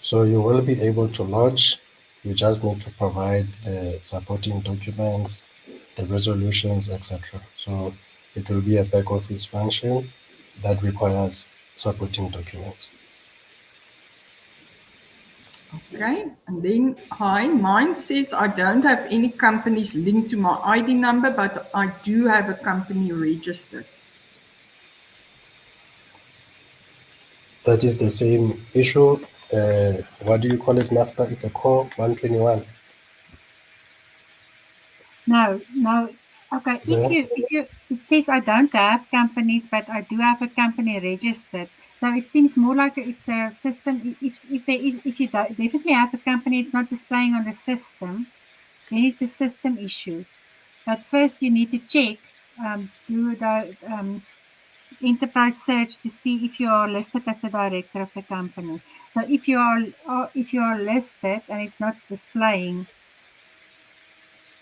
So you will be able to lodge. You just need to provide the supporting documents, the resolutions, etc. So it will be a back office function that requires supporting documents. Okay, and then hi, mine says I don't have any companies linked to my ID number, but I do have a company registered. That is the same issue. What do you call it, Magda? It's a core 121. No. Okay, Is it? it says I don't have companies, but I do have a company registered. So it seems more like it's a system. If you definitely have a company, it's not displaying on the system, then it's a system issue. But first, you need to check, do the enterprise search to see if you are listed as the director of the company. So if you are listed and it's not displaying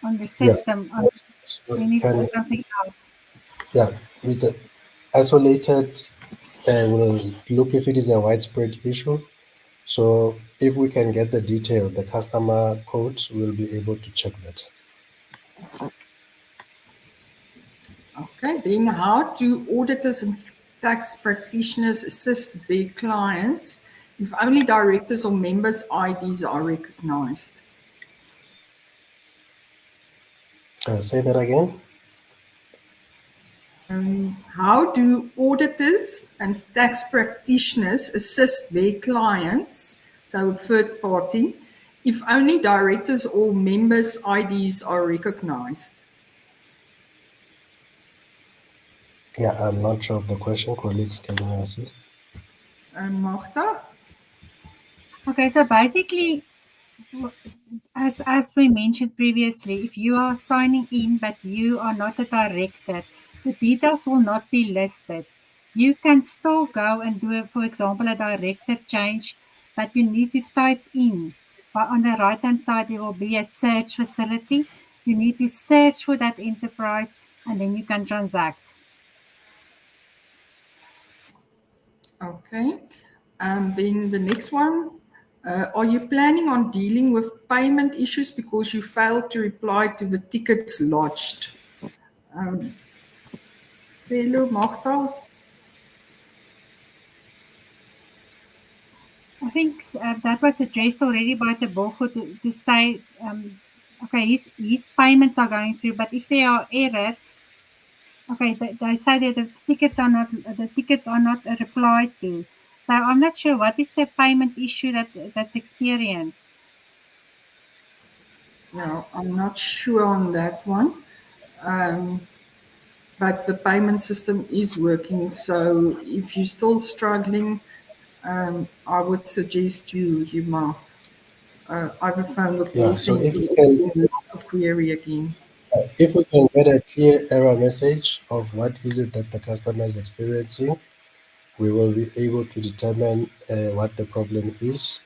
on the Yeah. system, So then it's something else. yeah, with a isolated, we'll look if it is a widespread issue. So if we can get the detail, the customer code, we'll be able to check that. Okay, then how do auditors and tax practitioners assist their clients if only directors or members' IDs are recognized? Say that again. How do auditors and tax practitioners assist their clients, so third party, if only directors or members' IDs are recognized? Yeah, I'm not sure of the question. Colleagues, can you assist? Magda? Okay, so basically, as we mentioned previously, if you are signing in but you are not a director, the details will not be listed. You can still go and do, for example, a director change, but you need to type in. But on the right-hand side, there will be a search facility. You need to search for that enterprise, and then you can transact. Okay. Then the next one. Are you planning on dealing with payment issues because you failed to reply to the tickets lodged? Selo, Magda? I think that was addressed already by the Bogo to say, okay, his payments are going through, but if there are error, okay, they say that the tickets are not replied to. So I'm not sure what is the payment issue that's experienced. Yeah, I'm not sure on that one. But the payment system is working. So if you're still struggling, I would suggest you might either phone the call Yeah, so center or query again. if we can get a clear error message of what is it that the customer is experiencing, we will be able to determine what the problem is.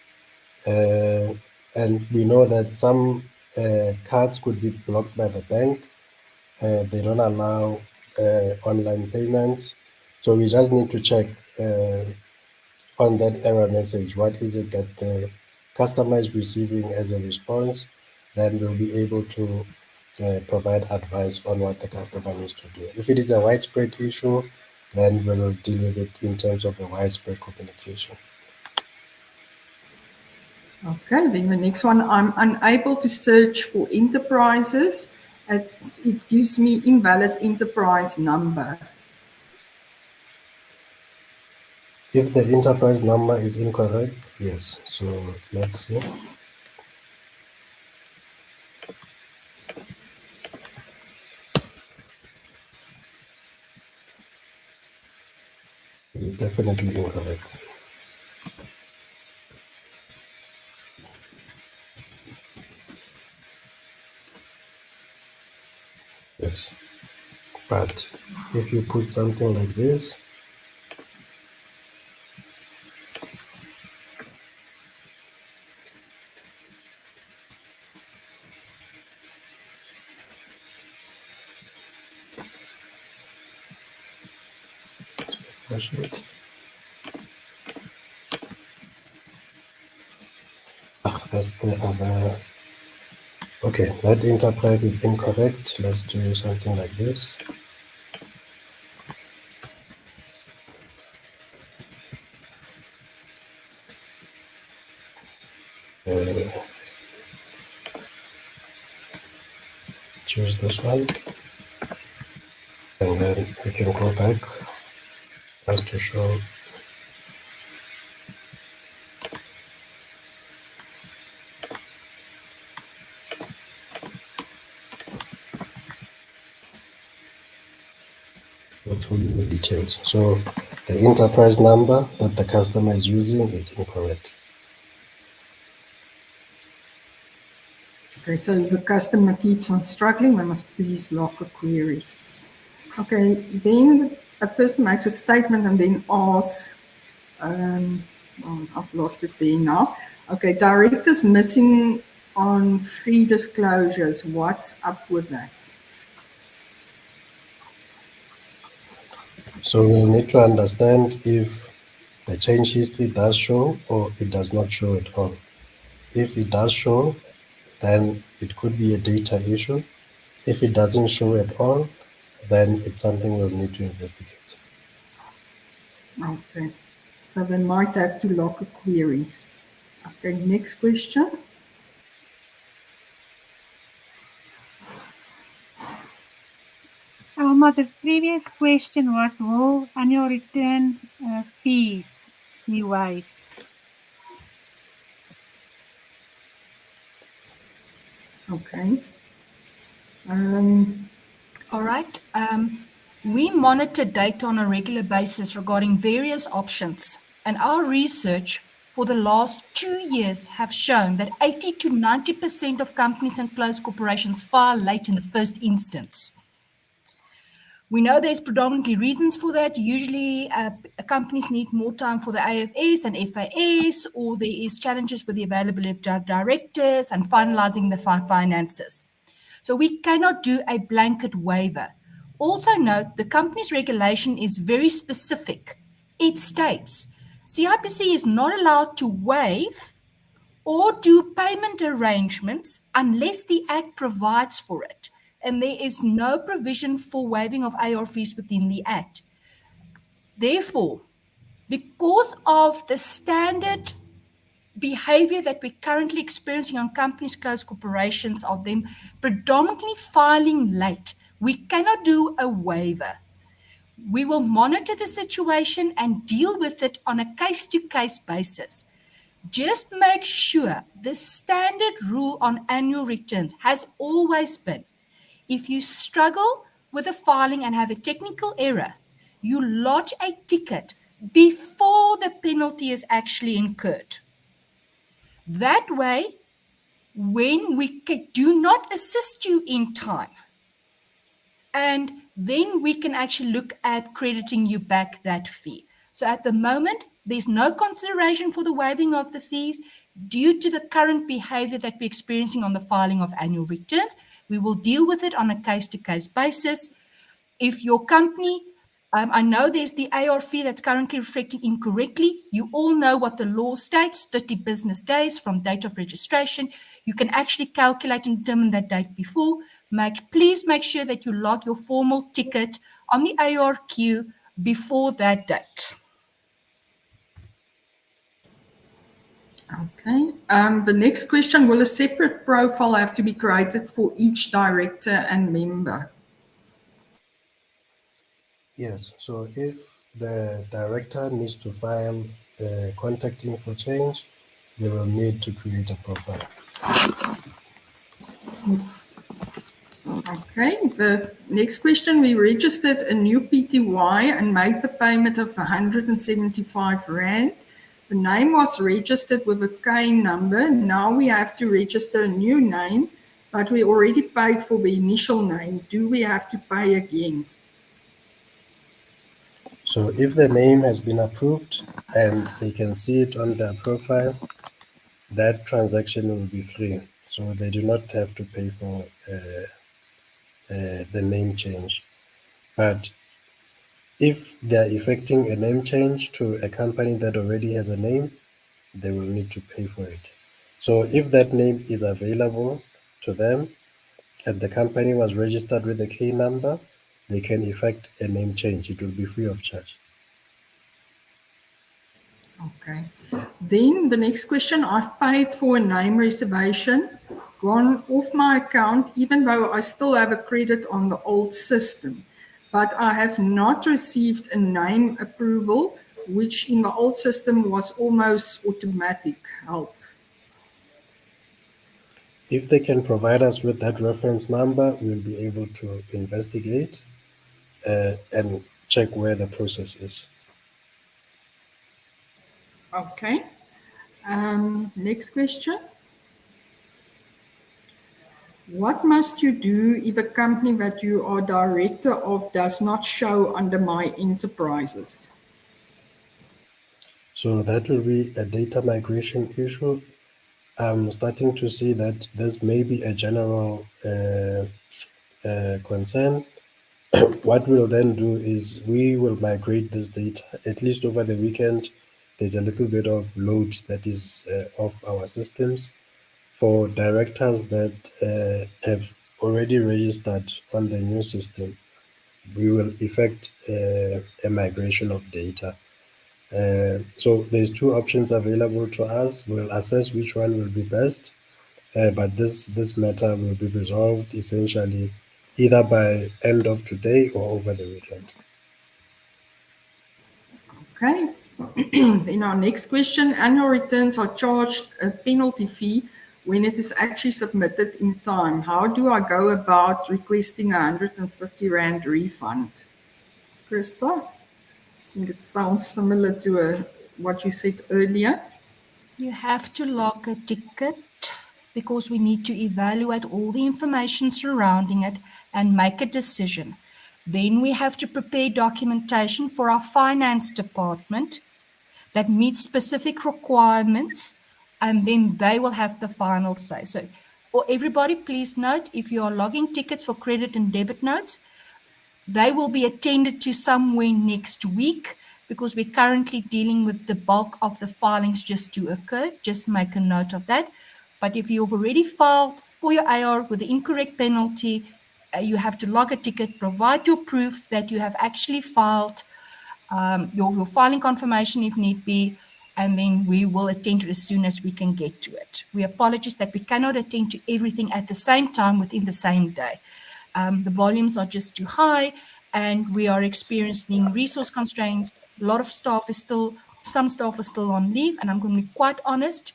And we know that some cards could be blocked by the bank. They don't allow online payments. So we just need to check on that error message, what is it that the customer is receiving as a response? Then we'll be able to provide advice on what the customer needs to do. If it is a widespread issue, then we'll deal with it in terms of a widespread communication. Okay, then the next one, I'm unable to search for enterprises. It gives me invalid enterprise number. If the enterprise number is incorrect, yes. So let's see. It is definitely incorrect. Yes. But if you put something like this, let's refresh it. That's the other. Okay, that enterprise is incorrect. Let's do something like this. Choose this one, and then we can go back just to show. Go through the details. So the enterprise number that the customer is using is incorrect. Okay, so if the customer keeps on struggling, we must please log a query. Okay, then a person makes a statement and then asks, I've lost it there now. Okay, directors missing on free disclosures. What's up with that? So we need to understand if the change history does show or it does not show at all. If it does show, then it could be a data issue. If it doesn't show at all, then it's something we'll need to investigate. Okay, so they might have to log a query. Okay, next question. Alma, the previous question was, will annual return fees be waived? Okay. All right. We monitor data on a regular basis regarding various options, and our research for the last 2 years have shown that 80 to 90% of companies and closed corporations file late in the first instance. We know there's predominantly reasons for that. Usually, companies need more time for the AFS and FAS, or there is challenges with the availability of directors and finalizing the finances. So we cannot do a blanket waiver. Also note, the company's regulation is very specific. It states CIPC is not allowed to waive or do payment arrangements unless the Act provides for it. And there is no provision for waiving of AR fees within the Act. Therefore, because of the standard behavior that we're currently experiencing on companies, closed corporations, of them predominantly filing late, we cannot do a waiver. We will monitor the situation and deal with it on a case-to-case basis. Just make sure the standard rule on annual returns has always been, if you struggle with a filing and have a technical error, you lodge a ticket before the penalty is actually incurred. That way, when we do not assist you in time, and then we can actually look at crediting you back that fee. So at the moment, there's no consideration for the waiving of the fees due to the current behavior that we're experiencing on the filing of annual returns. We will deal with it on a case-to-case basis. If your company, I know there's the AR fee that's currently reflecting incorrectly. You all know what the law states, 30 business days from date of registration. You can actually calculate and determine that date before. Please make sure that you log your formal ticket on the ARQ before that date. Okay. The next question, will a separate profile have to be created for each director and member? Yes, so if the director needs to file the contact info change, they will need to create a profile. Okay, the next question, we registered a new PTY and made the payment of 175 Rand. The name was registered with a K number. Now we have to register a new name, but we already paid for the initial name. Do we have to pay again? So if the name has been approved and they can see it on their profile, that transaction will be free. So they do not have to pay for the name change. But if they're effecting a name change to a company that already has a name, they will need to pay for it. So if that name is available to them and the company was registered with a K number, they can effect a name change. It will be free of charge. Okay. Then the next question, I've paid for a name reservation, gone off my account, even though I still have a credit on the old system. But I have not received a name approval, which in the old system was almost automatic help. If they can provide us with that reference number, we'll be able to investigate and check where the process is. Okay. Next question. What must you do if a company that you are director of does not show under my enterprises? So that will be a data migration issue. I'm starting to see that there's maybe a general concern. What we'll then do is we will migrate this data, at least over the weekend. There's a little bit of load that is off our systems for directors that have already registered on the new system. We will effect a migration of data. So there's two options available to us. We'll assess which one will be best, but this matter will be resolved essentially either by end of today or over the weekend. Okay. Then our next question, annual returns are charged a penalty fee when it is actually submitted in time. How do I go about requesting a 150 Rand refund? Krista, I think it sounds similar to what you said earlier. You have to log a ticket because we need to evaluate all the information surrounding it and make a decision. Then we have to prepare documentation for our finance department that meets specific requirements, and then they will have the final say. So, or everybody, please note, if you are logging tickets for credit and debit notes, they will be attended to somewhere next week because we're currently dealing with the bulk of the filings just to occur. Just make a note of that. But if you've already filed for your AR with the incorrect penalty, you have to log a ticket, provide your proof that you have actually filed, your filing confirmation if need be, and then we will attend to it as soon as we can get to it. We apologize that we cannot attend to everything at the same time within the same day. The volumes are just too high, and we are experiencing resource constraints. A lot of staff is still, some staff are still on leave, and I'm going to be quite honest,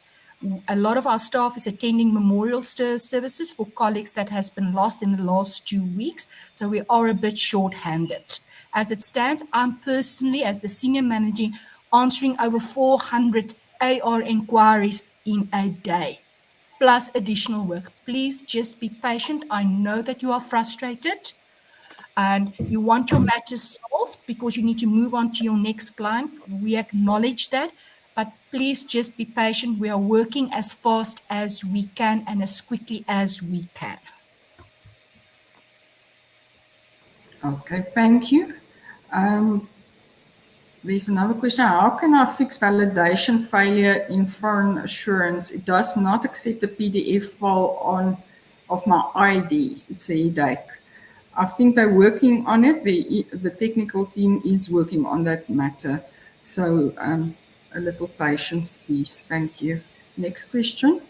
a lot of our staff is attending memorial services for colleagues that has been lost in the last 2 weeks, so we are a bit short-handed. As it stands, I'm personally, as the senior manager, answering over 400 AR inquiries in a day, plus additional work. Please just be patient. I know that you are frustrated and you want your matters solved because you need to move on to your next client. We acknowledge that, but please just be patient. We are working as fast as we can and as quickly as we can. Okay, thank you. There's another question. How can I fix validation failure in foreign assurance? It does not accept the PDF file of my ID. It's a headache. I think they're working on it. The technical team is working on that matter. So a little patience, please. Thank you. Next question.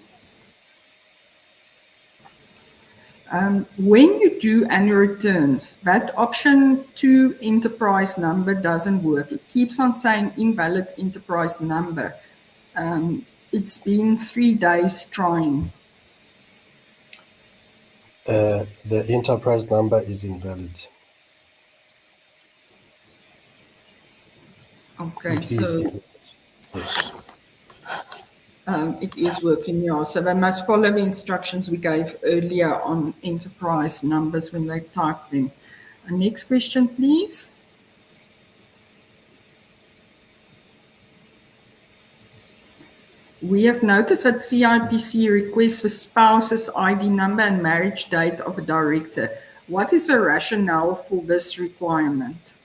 When you do annual returns, that option 2 enterprise number doesn't work. It keeps on saying invalid enterprise number. It's been 3 days trying. The enterprise number is invalid. Okay, It is so invalid. Yes. It is working, yeah. So they must follow the instructions we gave earlier on enterprise numbers when they type them. Next question, please. We have noticed that CIPC requests the spouse's ID number and marriage date of a director. What is the rationale for this requirement?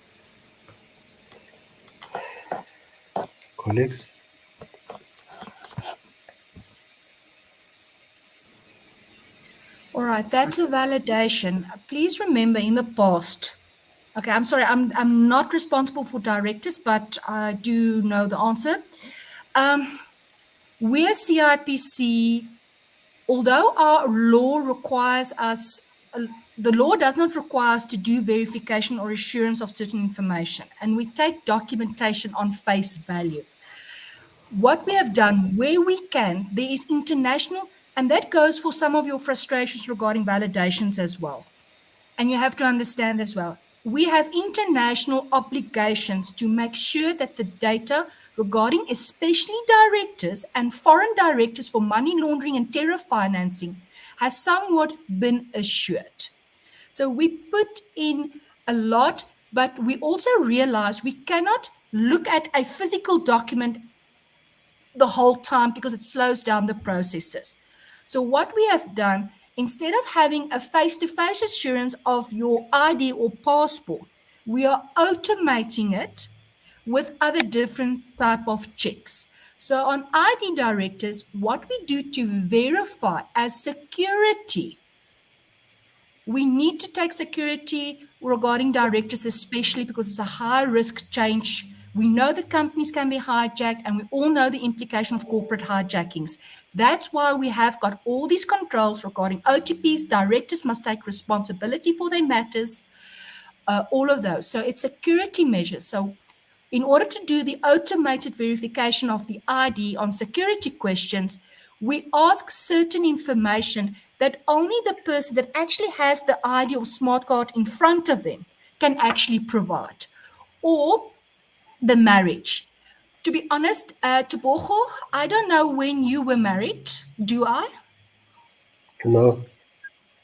Colleagues? All right, that's a validation. Please remember in the past, okay, I'm sorry, I'm not responsible for directors, but I do know the answer. We as CIPC, although our law requires us, the law does not require us to do verification or assurance of certain information, and we take documentation on face value. What we have done where we can, there is international, and that goes for some of your frustrations regarding validations as well. And you have to understand as well, we have international obligations to make sure that the data regarding especially directors and foreign directors for money laundering and terror financing has somewhat been assured. So we put in a lot, but we also realize we cannot look at a physical document the whole time because it slows down the processes. So what we have done, instead of having a face-to-face assurance of your ID or passport, we are automating it with other different type of checks. So on ID directors, what we do to verify as security, we need to take security regarding directors, especially because it's a high risk change We know that companies can be hijacked, and we all know the implication of corporate hijackings. That's why we have got all these controls regarding OTPs. Directors must take responsibility for their matters, all of those. So it's security measures. So in order to do the automated verification of the ID on security questions, we ask certain information that only the person that actually has the ID or smart card in front of them can actually provide. Or the marriage. To be honest, Tebogo, I don't know when you were married. Do I? No,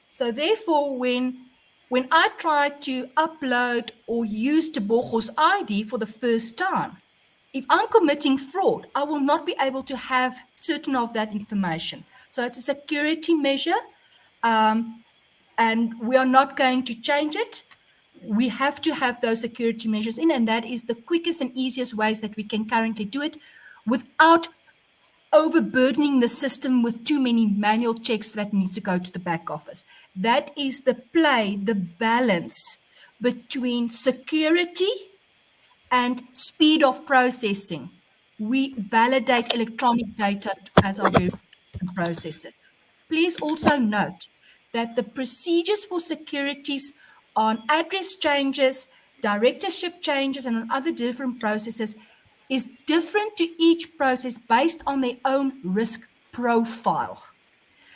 So therefore, when I try to upload or use Tebogo's ID for the first time, if I'm committing fraud, I will not be able to have certain of that information. So it's a security measure, and we are not going to change it. We have to have those security measures in, and that is the quickest and easiest ways that we can currently do it without overburdening the system with too many manual checks that needs to go to the back office. That is the play, the balance between security and speed of processing. We validate electronic data as our verification processes. Please also note that the procedures for securities on address changes, directorship changes, and on other different processes is different to each process based on their own risk profile.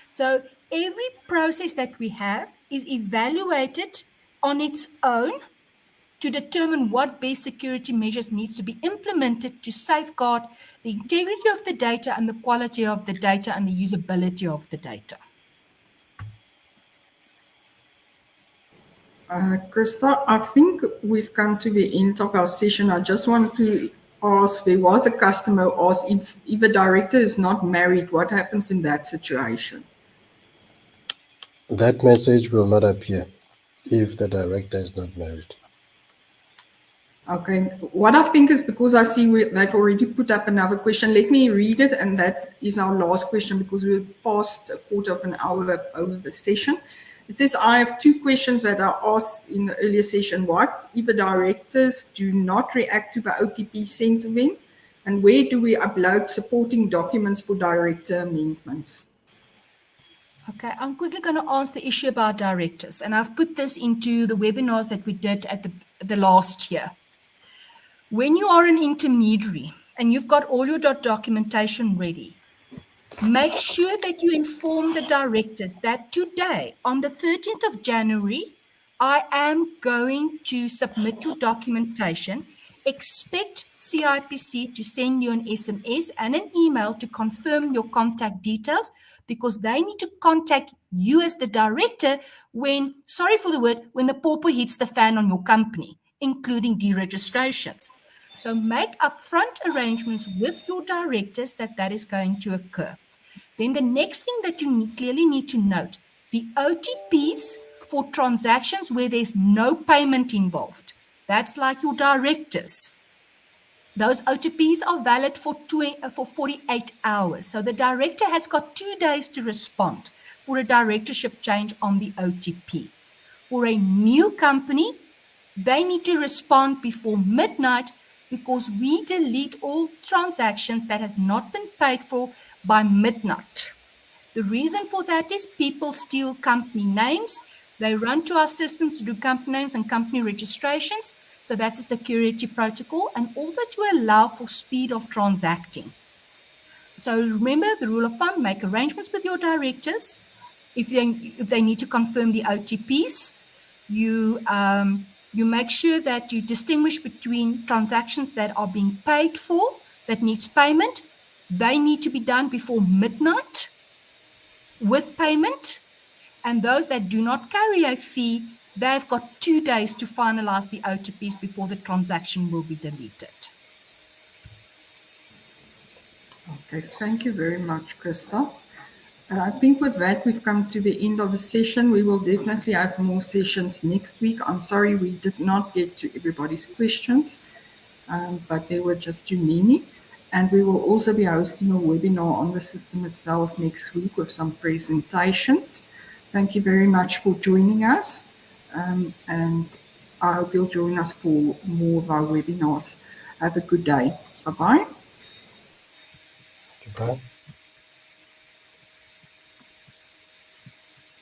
So every process that we have is evaluated on its own to determine what best security measures needs to be implemented to safeguard the integrity of the data and the quality of the data and the usability of the data. Krista, I think we've come to the end of our session. I just want to ask, there was a customer who asked if a director is not married, what happens in that situation? that message will not appear if the director is not married. Okay, what I think is, because I see they've already put up another question, let me read it, and that is our last question because we're past a quarter of an hour over the session. It says, I have two questions that I asked in the earlier session. What if the directors do not react to the OTP sent to them? And where do we upload supporting documents for director amendments? Okay, I'm quickly going to answer the issue about directors, and I've put this into the webinars that we did at the last year. When you are an intermediary and you've got all your documentation ready, make sure that you inform the directors that today, on the 13th of January, I am going to submit your documentation. Expect CIPC to send you an SMS and an email to confirm your contact details, because they need to contact you as the director when, sorry for the word, when the pauper hits the fan on your company, including deregistrations. So make upfront arrangements with your directors that is going to occur. Then the next thing that you clearly need to note, the OTPs for transactions where there's no payment involved. That's like your directors. Those OTPs are valid for 48 hours. So the director has got 2 days to respond for a directorship change on the OTP. For a new company, they need to respond before midnight, because we delete all transactions that has not been paid for by midnight. The reason for that is people steal company names. They run to our systems to do company names and company registrations. So that's a security protocol, and also to allow for speed of transacting. So remember the rule of thumb, make arrangements with your directors. If they need to confirm the OTPs, you make sure that you distinguish between transactions that are being paid for, that needs payment. They need to be done before midnight with payment. And those that do not carry a fee, they've got 2 days to finalize the OTPs before the transaction will be deleted. Okay, thank you very much, Krista. I think with that, we've come to the end of the session. We will definitely have more sessions next week. I'm sorry we did not get to everybody's questions, but there were just too many. And we will also be hosting a webinar on the system itself next week with some presentations. Thank you very much for joining us. And I hope you'll join us for more of our webinars. Have a good day. Bye-bye. Goodbye.